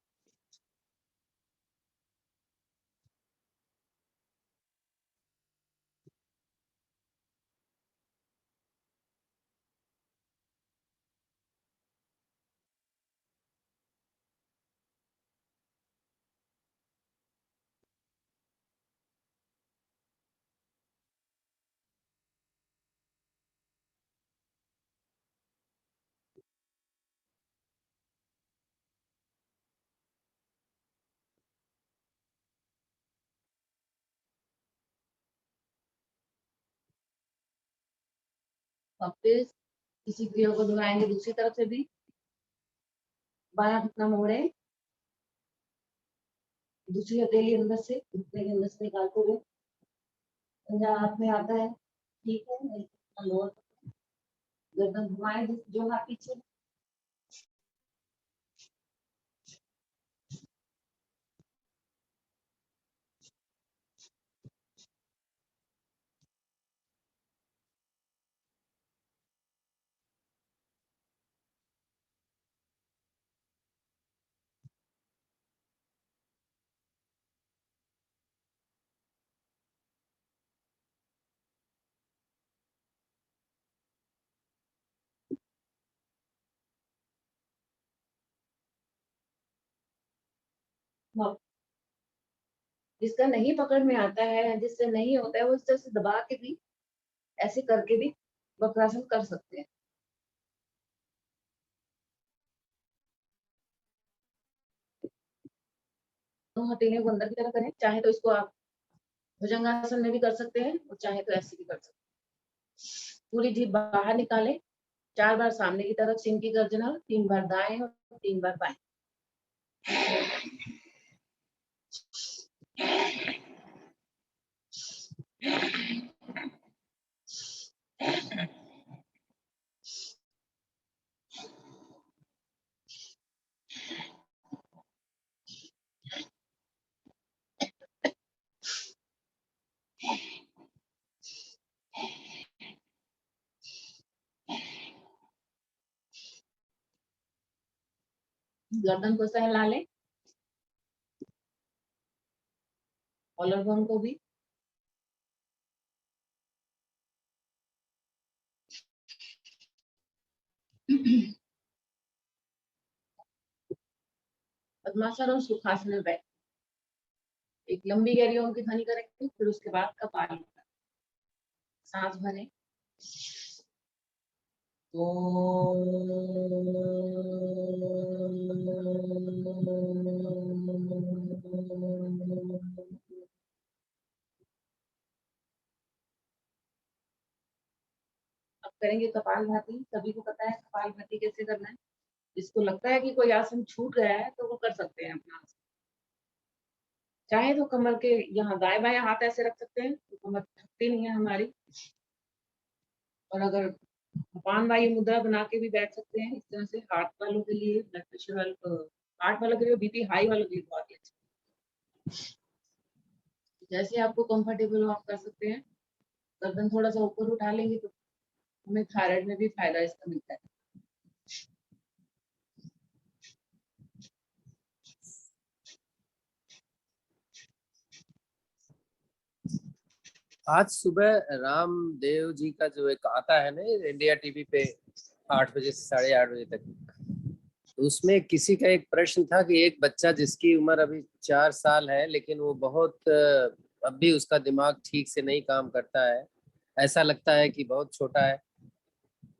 वापस इसी क्रिया को दोहराएंगे दूसरी तरफ से भी। बायां घुटना मोड़े, दूसरी हथेली अंदर से, घुटने के अंदर से निकालते हुए पंजा हाथ में आता है, ठीक है। लोअर गर्दन घुमाए, जो हाथ पीछे। जिसका नहीं पकड़ में आता है, जिससे नहीं होता है, वो इस तरह से दबा के भी, ऐसे करके भी वक्रासन कर सकते हैं। तो हथेलियों को अंदर की तरफ करें। चाहे तो इसको आप भुजंगासन में भी कर सकते हैं और चाहे तो ऐसे भी कर सकते हैं। पूरी जीभ बाहर निकालें। 4 बार सामने की तरफ सिंह की गर्जना, 3 बार दाएं और 3 बार बाएं। गर्दन को सहला लें, कॉलर बोन को भी। पद्मासन और सुखासन में बैठ एक लंबी गहरी ओम की ध्वनि करेंगे, फिर उसके बाद कपाल सांस भरें। अब करेंगे कपालभाति। सभी को पता है कपालभाति कैसे करना है। जिसको लगता है कि कोई आसन छूट गया है तो वो कर सकते हैं अपना आसन। चाहे तो कमर के यहाँ दाएं बाएं हाथ ऐसे रख सकते हैं, तो कमर थकती नहीं है हमारी। और अगर अपान वायु मुद्रा बना के भी बैठ सकते हैं इस तरह से। हार्ट वालों के लिए, ब्लड प्रेशर वालों, हार्ट वालों के लिए, बीपी हाई वालों के लिए बहुत ही अच्छा। जैसे आपको कंफर्टेबल हो आप कर सकते हैं। गर्दन थोड़ा सा ऊपर उठा लेंगे तो हमें थायराइड में भी फायदा इसका मिलता है। आज सुबह रामदेव जी का जो एक आता है ना इंडिया टीवी पे 8 बजे से 8:30 बजे तक, तो उसमें किसी का एक प्रश्न था कि एक बच्चा जिसकी उम्र अभी 4 साल है लेकिन वो बहुत अब भी उसका दिमाग ठीक से नहीं काम करता है, ऐसा लगता है कि बहुत छोटा है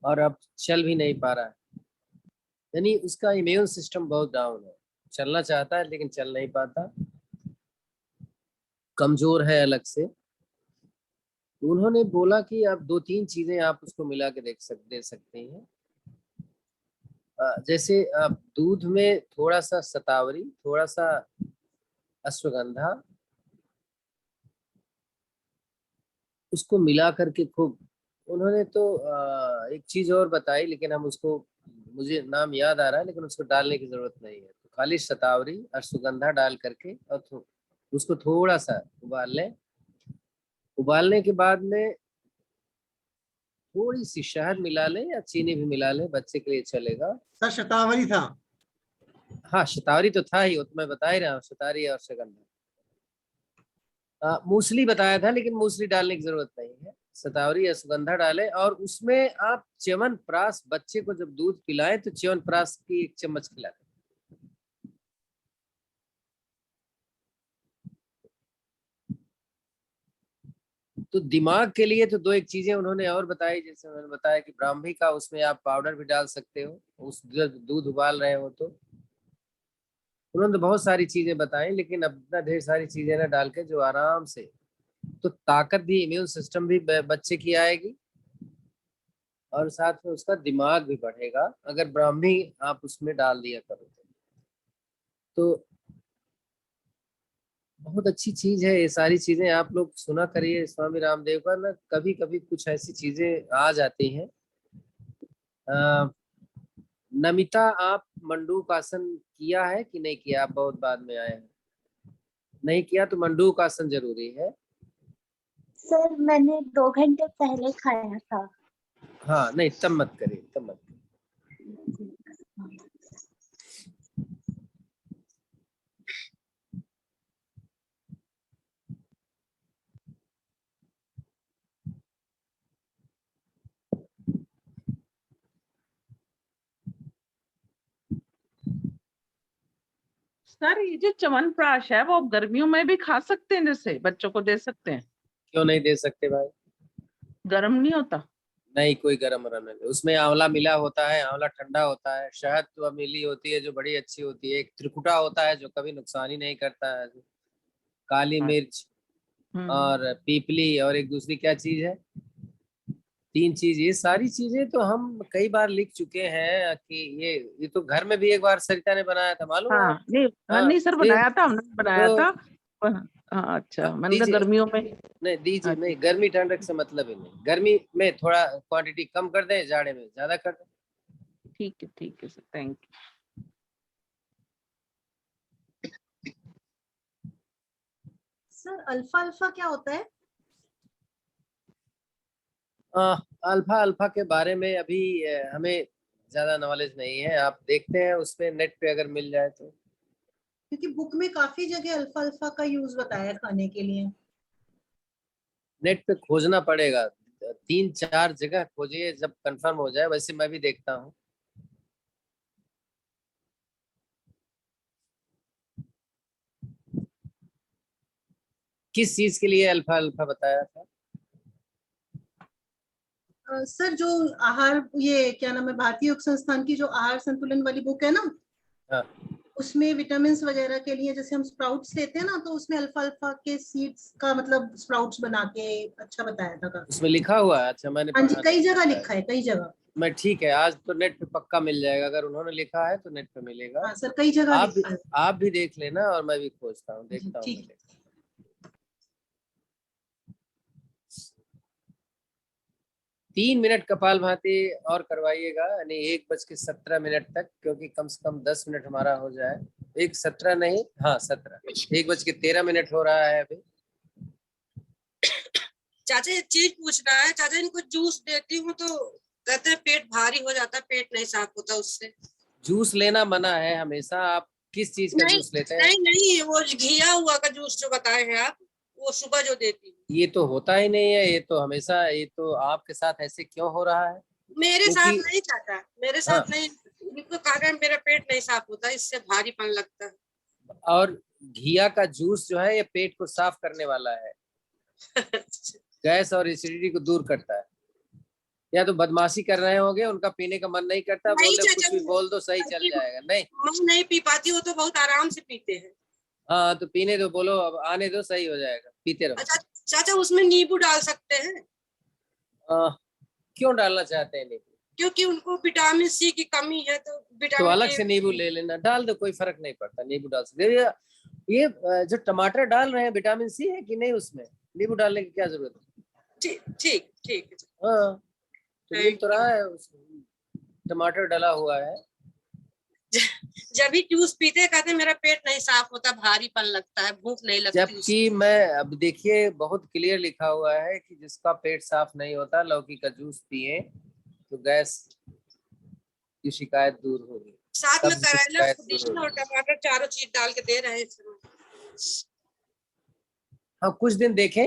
और अब चल भी नहीं पा रहा है, यानी उसका इम्यून सिस्टम बहुत डाउन है, चलना चाहता है लेकिन चल नहीं पाता, कमजोर है अलग से। उन्होंने बोला कि आप 2-3 चीजें आप उसको मिला के दे सकते हैं। जैसे आप दूध में थोड़ा सा शतावरी, थोड़ा सा अश्वगंधा, उसको मिला करके खूब। उन्होंने तो एक चीज और बताई लेकिन हम उसको, मुझे नाम याद आ रहा है लेकिन उसको डालने की जरूरत नहीं है। तो खाली शतावरी अश्वगंधा डाल करके और उसको थोड़ा सा उबाल लें। उबालने के बाद में थोड़ी सी शहद मिला लें या चीनी भी मिला लें, बच्चे के लिए चलेगा। सर शतावरी था। हाँ शतावरी तो था ही, वो तो मैं बता ही रहा हूँ, शतावरी और सुगंधा। मूसली बताया था, लेकिन मूसली डालने की जरूरत नहीं है, शतावरी या सुगंधा डालें। और उसमें आप च्यवनप्राश, बच्चे को जब दूध पिलाएं तो च्यवनप्राश की 1 चम्मच खिलाएं। तो दिमाग के लिए तो 2 एक चीजें उन्होंने और बताई, जैसे उन्होंने बताया कि ब्राह्मी का उसमें आप पाउडर भी डाल सकते हो, उस जब दूध उबाल रहे हो तो। उन्होंने तो बहुत सारी चीजें बताई, लेकिन अब इतना ढेर सारी चीजें ना डाल के जो आराम से, तो ताकत भी, इम्यून सिस्टम भी बच्चे की आएगी और साथ में उसका दिमाग भी बढ़ेगा, अगर ब्राह्मी आप उसमें डाल दिया करो तो। बहुत अच्छी चीज है ये सारी चीजें, आप लोग सुना करिए स्वामी रामदेव का ना, कभी कभी कुछ ऐसी चीजें आ जाती हैं। नमिता, आप मंडूक आसन किया है कि नहीं किया? आप बहुत बाद में आए हैं, नहीं किया तो मंडूक आसन जरूरी है। सर मैंने 2 घंटे पहले खाया था। हाँ नहीं, तब मत करिए, तब मत करिए। सर ये जो च्यवनप्राश है वो आप गर्मियों में भी खा सकते हैं, जैसे बच्चों को दे सकते हैं? क्यों नहीं दे सकते भाई? गर्म नहीं होता? नहीं, कोई गरम वरम नहीं, उसमें आंवला मिला होता है, आंवला ठंडा होता है, शहद तो मिली होती है जो बड़ी अच्छी होती है, एक त्रिकुटा होता है जो कभी नुकसान ही नहीं करता है, काली मिर्च और पीपली, और एक दूसरी क्या चीज है, 3 चीज। ये सारी चीजें तो हम कई बार लिख चुके हैं कि ये तो घर में भी एक बार सरिता ने बनाया था, मालूम है? हाँ नहीं, हाँ, नहीं सर बनाया था, हमने बनाया तो था। हाँ अच्छा, मैंने कहा दीजिए, गर्मियों में। नहीं दीजिए, अच्छा नहीं गर्मी ठंड से मतलब ही नहीं, गर्मी में थोड़ा क्वांटिटी कम कर दें, जाड़े में ज्यादा कर दें। ठीक है sir, thank you. Sir alpha alpha क्या होता है? अल्फा अल्फा के बारे में अभी हमें ज्यादा नॉलेज नहीं है, आप देखते हैं उसमें नेट पे अगर मिल जाए तो। क्योंकि बुक में काफी जगह अल्फा अल्फा का यूज बताया है खाने के लिए। नेट पे खोजना पड़ेगा, 3-4 जगह खोजिए, जब कंफर्म हो जाए। वैसे मैं भी देखता हूँ। किस चीज के लिए अल्फा अल्फा बताया था? सर जो आहार, ये क्या नाम है, भारतीय योग संस्थान की जो आहार संतुलन वाली बुक है ना, हाँ। उसमें विटामिन वगैरह के लिए जैसे हम स्प्राउट्स लेते हैं ना, तो उसमें अल्फा अल्फा के सीड्स का मतलब स्प्राउट्स बना के अच्छा बताया था काफी। उसमें लिखा हुआ है? अच्छा, मैंने हाँ जी, पढ़ा कई नहीं जगह है। लिखा है, कई जगह। मैं ठीक है, आज तो नेट पे पक्का मिल जाएगा, अगर उन्होंने लिखा है तो नेट पे मिलेगा। हाँ सर, कई जगह आप लिखा है। आप भी देख लेना और मैं भी खोजता हूँ, देखता हूँ। ठीक। 3 मिनट कपालभाति और करवाइएगा, यानी 1:17 तक, क्योंकि कम से कम 10 मिनट हमारा हो जाए। 1:17 नहीं, हाँ 17, 1:13 हो रहा है अभी। चाचा एक चीज पूछना है। चाचा इनको जूस देती हूँ तो कहते हैं पेट भारी हो जाता है, पेट नहीं साफ होता उससे। जूस लेना मना है हमेशा। आप किस चीज का जूस लेते हैं? नहीं, वो घिया हुआ का जूस जो बताए हैं आप, वो सुबह जो देती हूँ। ये तो होता ही नहीं है, ये तो हमेशा, ये तो आपके साथ ऐसे क्यों हो रहा है? मेरे साथ नहीं चाचा, मेरे साथ हाँ। नहीं। इनको कहा मेरा पेट नहीं साफ होता, इससे भारीपन लगता है। और घिया का जूस जो है ये पेट को साफ करने वाला है, गैस और एसिडिटी को दूर करता है। या तो बदमाशी कर रहे होंगे, उनका पीने का मन नहीं करता, बोल दो कुछ भी बोल दो, सही चल जाएगा। नहीं, मैं नहीं पी पाती, वो तो बहुत आराम से पीते हैं। हाँ तो पीने दो, बोलो अब आने दो, सही हो जाएगा, पीते रहो। अच्छा चाचा, उसमें नींबू डाल सकते हैं? क्यों डालना चाहते हैं नींबू? क्योंकि उनको विटामिन सी की कमी है, तो तो विटामिन अलग से नींबू ले लेना, डाल दो, कोई फर्क नहीं पड़ता, नींबू डाल सकते। ये जो टमाटर डाल रहे हैं, विटामिन सी है कि नहीं उसमें? नींबू डालने की क्या जरूरत है? ठीक। हाँ तो मिल तो रहा है, टमाटर डला हुआ है। जब भी जूस पीते कहते मेरा पेट नहीं साफ होता, भारीपन लगता है, भूख नहीं लगती। जबकि मैं अब देखिए बहुत क्लियर लिखा हुआ है कि जिसका पेट साफ नहीं होता लौकी का जूस पिए तो गैस की शिकायत दूर होगी। साथ में कब्ज की करेला, शिकायत दूर पुदीना और होगी। टमाटर चारों चीज डाल के दे रहे हैं इसमें। हाँ कुछ दिन देखें,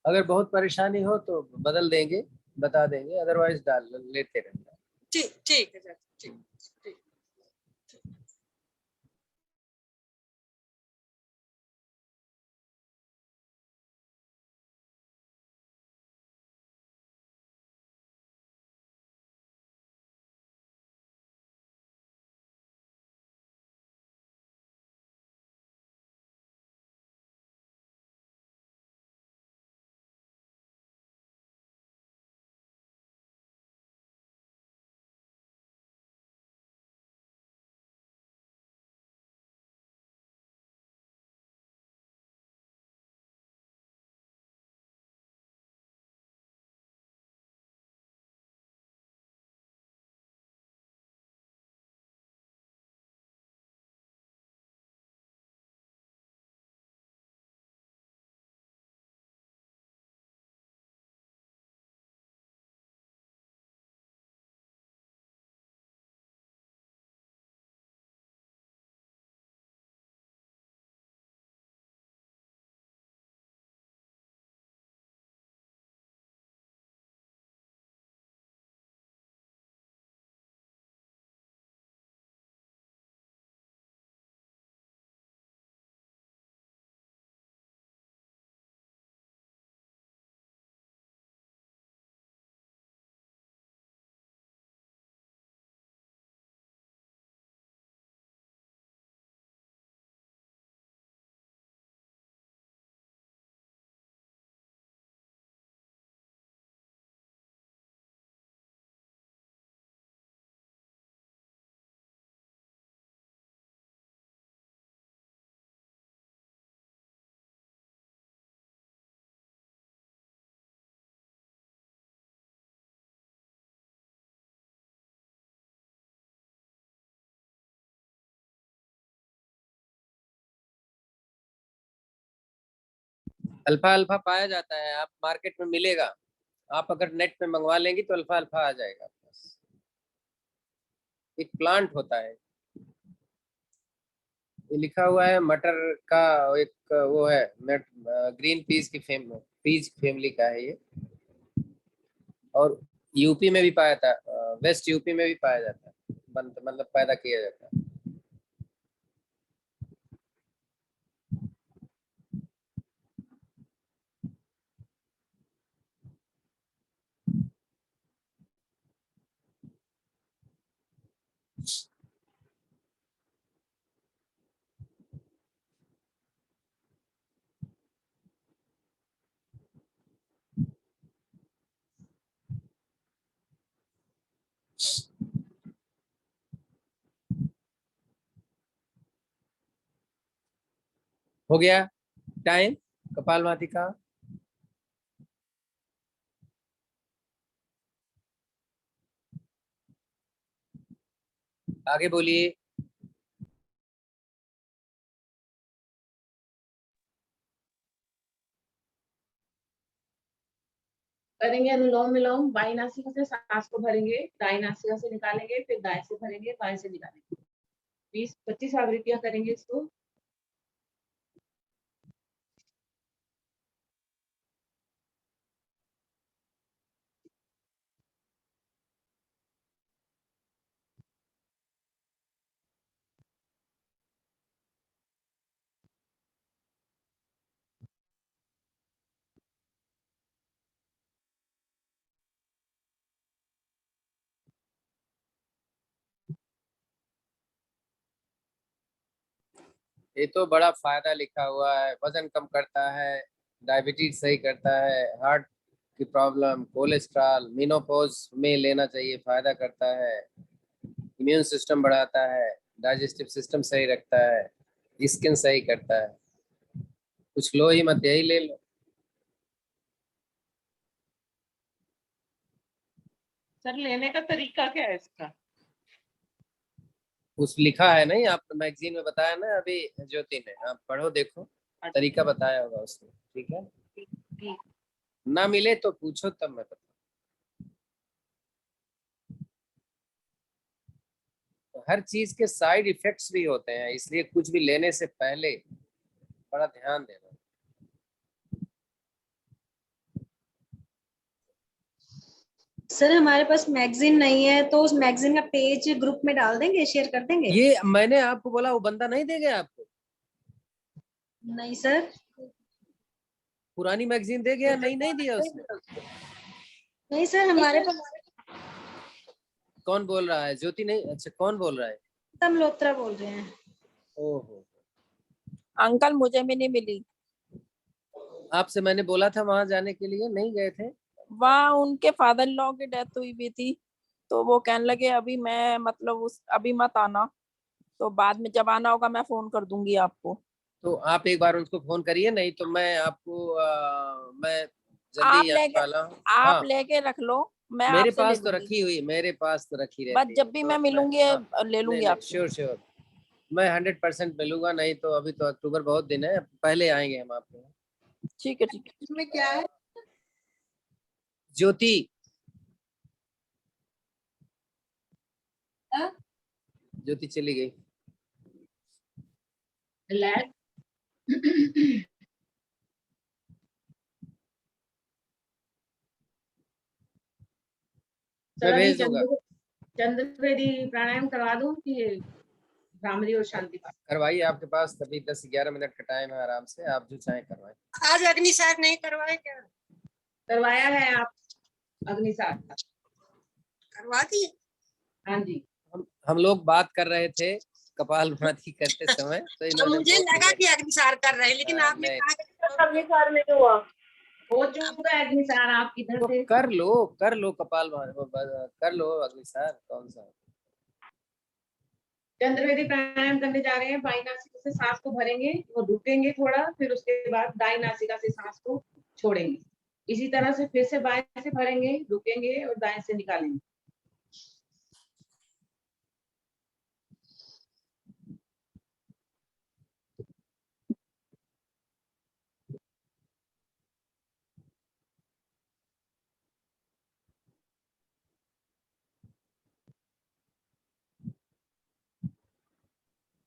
अगर बहुत परेशानी हो तो बदल देंगे, बता देंगे, अदरवाइज डाल लेते रहना। ठीक ठीक है सर, ठीक ठीक। अल्फा अल्फा पाया जाता है, आप मार्केट में मिलेगा, आप अगर नेट पे मंगवा लेंगी तो अल्फा अल्फा आ जाएगा आपके पास। एक प्लांट होता है, ये लिखा हुआ है मटर का, एक वो है ग्रीन पीस फैमिली का है ये, और यूपी में भी पाया था, वेस्ट यूपी में भी पाया जाता है, मतलब पैदा किया जाता है। हो गया टाइम कपालभाति का। आगे बोलिए। करेंगे अनुलोम विलोम, बाई नासिका से सांस को भरेंगे, दाई नासिका से निकालेंगे, फिर दाएं से भरेंगे, बाएं से निकालेंगे। 20-25 आवृत्तियां करेंगे इसको। ये तो बड़ा फायदा लिखा हुआ है, वजन कम करता है, डायबिटीज सही करता है, हार्ट की प्रॉब्लम, कोलेस्ट्रॉल, मेनोपॉज में लेना चाहिए, फायदा करता है, इम्यून सिस्टम बढ़ाता है, डाइजेस्टिव सिस्टम सही रखता है, स्किन सही करता है। कुछ लो ही मत, यही ले लो। सर लेने का तरीका क्या है इसका? उस लिखा है नहीं, आप मैगजीन में बताया ना अभी ज्योति ने, आप पढ़ो देखो, तरीका बताया होगा उसने। ठीक है, ठीक। ना मिले तो पूछो तब मैं बता। तो हर चीज के साइड इफेक्ट्स भी होते हैं, इसलिए कुछ भी लेने से पहले बड़ा ध्यान देना। सर हमारे पास मैगजीन नहीं है, तो उस मैगजीन का पेज ग्रुप में डाल देंगे, शेयर कर देंगे? ये मैंने आपको बोला, वो बंदा नहीं देंगे आपको? नहीं सर। पुरानी मैगजीन दे गया, नहीं दिया उसने? नहीं सर, हमारे पास कौन बोल रहा है? ज्योति नहीं? अच्छा, कौन बोल रहा है? तम लोत्रा बोल रहे हैं। ओहो, अंकल मुझे भी नहीं मिली। आपसे मैंने बोला था वहां जाने के लिए, नहीं गए थे? वहाँ उनके फादर लॉ की डेथ हुई भी थी, तो वो कहने लगे अभी मैं मतलब अभी मत आना, तो बाद में जब आना होगा मैं फोन कर दूंगी आपको। तो आप एक बार उनको फोन करिए, नहीं तो मैं आपको मैं आप जल्दी आने लेके वाला हूँ। आप हाँ, लेके रख लो, मैं मेरे आपसे ले पास तो लूंगी। रखी हुई, मेरे पास तो रखी बस रहती जब है, भी तो मैं मिलूंगी हाँ, ले लूंगी नहीं आपसे। श्योर मैं 100% मिलूंगा, नहीं तो अभी तो अक्टूबर बहुत दिन है, पहले आएंगे हम आपके यहाँ। ठीक है ठीक है। इसमें क्या है? ज्योति, हाँ? ज्योति चली गई। रिलैक्स। मैं सर अभी भेज दूंगा। चंद्रवेदी प्राणायाम करवा दूं कि भ्रामरी और शांति पाठ? करवाइए, आपके पास तभी 10-11 मिनट का टाइम है, आराम से आप जो चाहें करवाएं। आज अग्निसार नहीं करवाए क्या? करवाया है आप अग्निसार? करवा दिए? हाँ जी। हम लोग बात कर रहे थे कपालभाति करते समय, तो तो इन्होंने मुझे बोल लगा दिया। कि अग्निसार कर रहे हैं, लेकिन आपने नहीं, कहा कि अग्निसार में हुआ हो चुका है अग्निसार, आप किधर तो थे? कर लो कर लो अग्निसार, कौन सा? चंद्रवेदी प्राणायाम करने जा रहे हैं। बाई नासिका से सांस को भरेंगे, वो रुकेंगे थोड़ा, फिर उसके बाद दाई नासिका से सांस को छोड़ेंगे। इसी तरह से फिर से बाएं से भरेंगे, रुकेंगे और दाएं से निकालेंगे।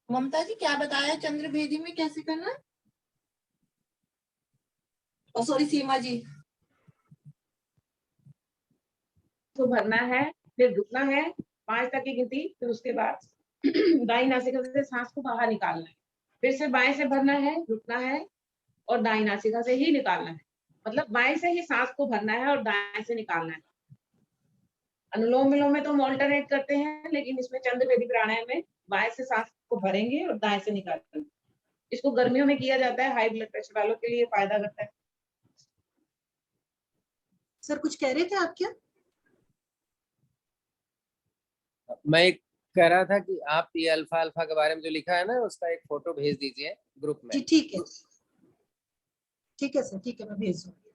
ममता जी क्या बताया चंद्रभेदी में कैसे करना? और सॉरी सीमा जी। तो भरना है, फिर रुकना है 5 तक की गिनती, फिर उसके बाद दाई नासिका से सांस को बाहर निकालना है, फिर से बाएं से भरना है, रुकना है और दाई नासिका से ही निकालना है। मतलब बाएं से ही सांस को भरना है और दाएं से निकालना है। अनुलोम विलोम में तो हम ऑल्टरनेट करते हैं, लेकिन इसमें चंद्रवेदी प्राणायाम में बाएं से सांस को भरेंगे और दाएं से निकालेंगे। इसको गर्मियों में किया जाता है, हाई ब्लड प्रेशर वालों के लिए फायदा करता है। सर कुछ कह रहे थे आप क्या? मैं कह रहा था कि आप ये अल्फा अल्फा के बारे में जो लिखा है ना, उसका एक फोटो भेज दीजिए ग्रुप में। जी ठीक है सर, ठीक है, मैं भेज दूंगी।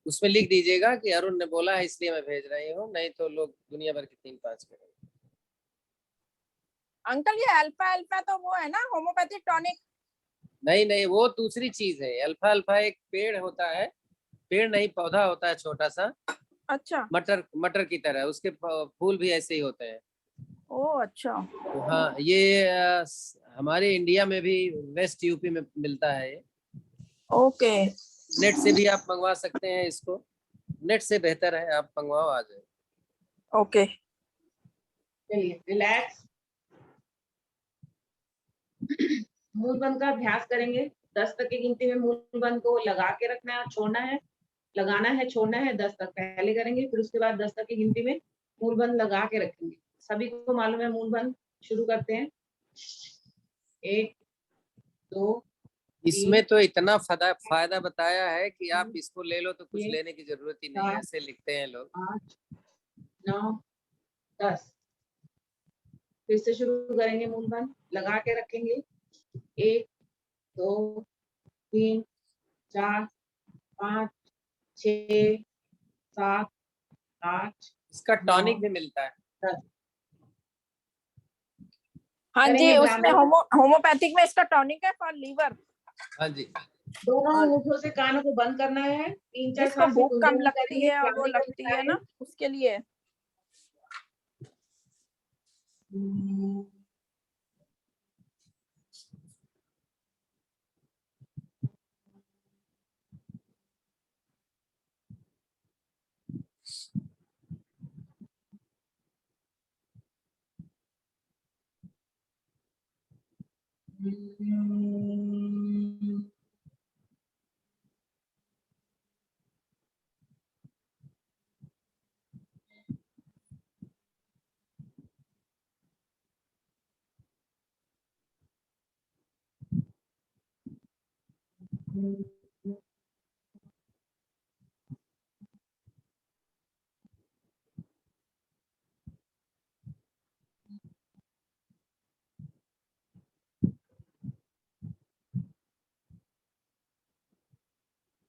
उसमें लिख दीजिएगा कि अरुण ने बोला है इसलिए मैं भेज रही हूँ, नहीं तो लोग दुनिया भर के 3-5 करेंगे। अंकल ये अल्फा अल्फा तो वो है ना होम्योपैथिक टॉनिक? नहीं, वो दूसरी चीज है। अल्फा अल्फा एक पेड़ होता है, पेड़ नहीं पौधा होता है छोटा सा। अच्छा। मटर की तरह, उसके फूल भी ऐसे ही होते हैं। ओह अच्छा। तो हाँ, ये हमारे इंडिया में भी वेस्ट यूपी में मिलता है। ओके। नेट से भी आप मंगवा सकते हैं इसको, नेट से बेहतर है, आप मंगवाओ, आ जाए। ओके। चलिए रिलैक्स। मूल बंद का अभ्यास करेंगे। 10 तक की गिनती में मूल बंद को लगा के रखना है और छोड़ना है, लगाना है, छोड़ना है। 10 तक पहले करेंगे, फिर उसके बाद 10 तक की गिनती में मूल बंद लगा के रखेंगे। सभी को मालूम है मूल बंद। शुरू करते हैं। 1 2 इसमें तो इतना फायदा बताया है कि आप इसको ले लो तो कुछ लेने की जरूरत ही नहीं है, ऐसे लिखते हैं लोग। 8 9 10। फिर से शुरू करेंगे, मूल बंद लगा के रखेंगे। 1 2 3 4 5 6 7 8। इसका टॉनिक भी मिलता है। हाँ जी, करेंगे उसमें भ्रामरी। होम्योपैथिक में इसका टॉनिक है फॉर लीवर। हाँ जी। दोनों और अंगूठों से कानों को बंद करना है, 3-4 जिसको सांसें भूख कम गुनगुनी लगती करेंगे, है और वो भ्रामरी का लगती है निशान ना, उसके लिए।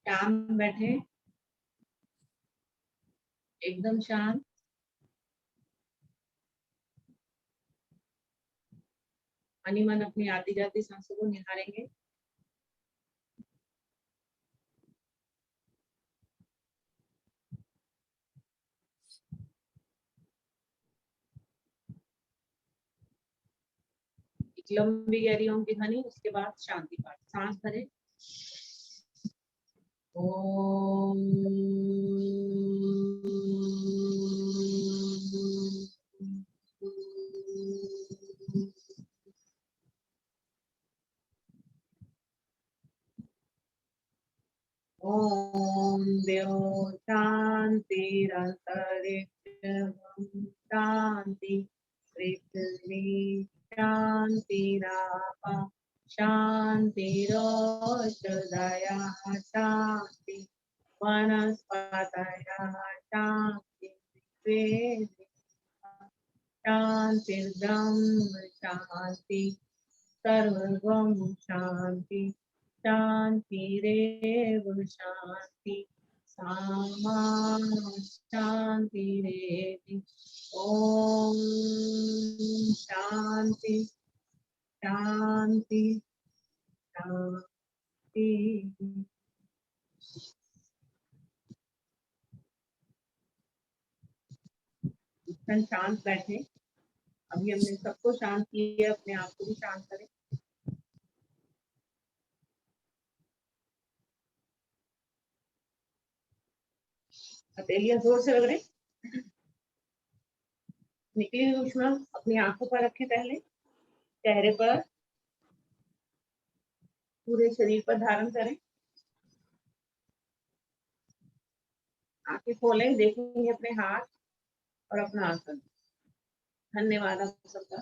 शांत बैठे, एकदम शांत। मन मन अपनी आती जाती सांसों को निहारेंगे। एक लंबी गहरी ओम की ध्वनि, उसके बाद शांति पाठ। सांस भरे, ओम। ओम देव शांतिरंतरिक्षं शांति, पृथ्वी शांतिरापः शांतिरोषधयः शांति, वनस्पतयः शांति, शांतिर्ब्रह्म शांति, सर्वं शांति, शांतिरेव शांति, सामा शांतिरेधि। ओम शांति शांति शांति। शांत बैठे। अभी हमने सबको शांत किया, अपने आप को भी शांत करें। हथेलियां जोर से रगड़े। निकली हुई उष्मा अपनी आंखों पर रखें, पहले चेहरे पर, पूरे शरीर पर धारण करें। आंखें खोलें, देखेंगे अपने हाथ और अपना आसन। धन्यवाद आप सबका।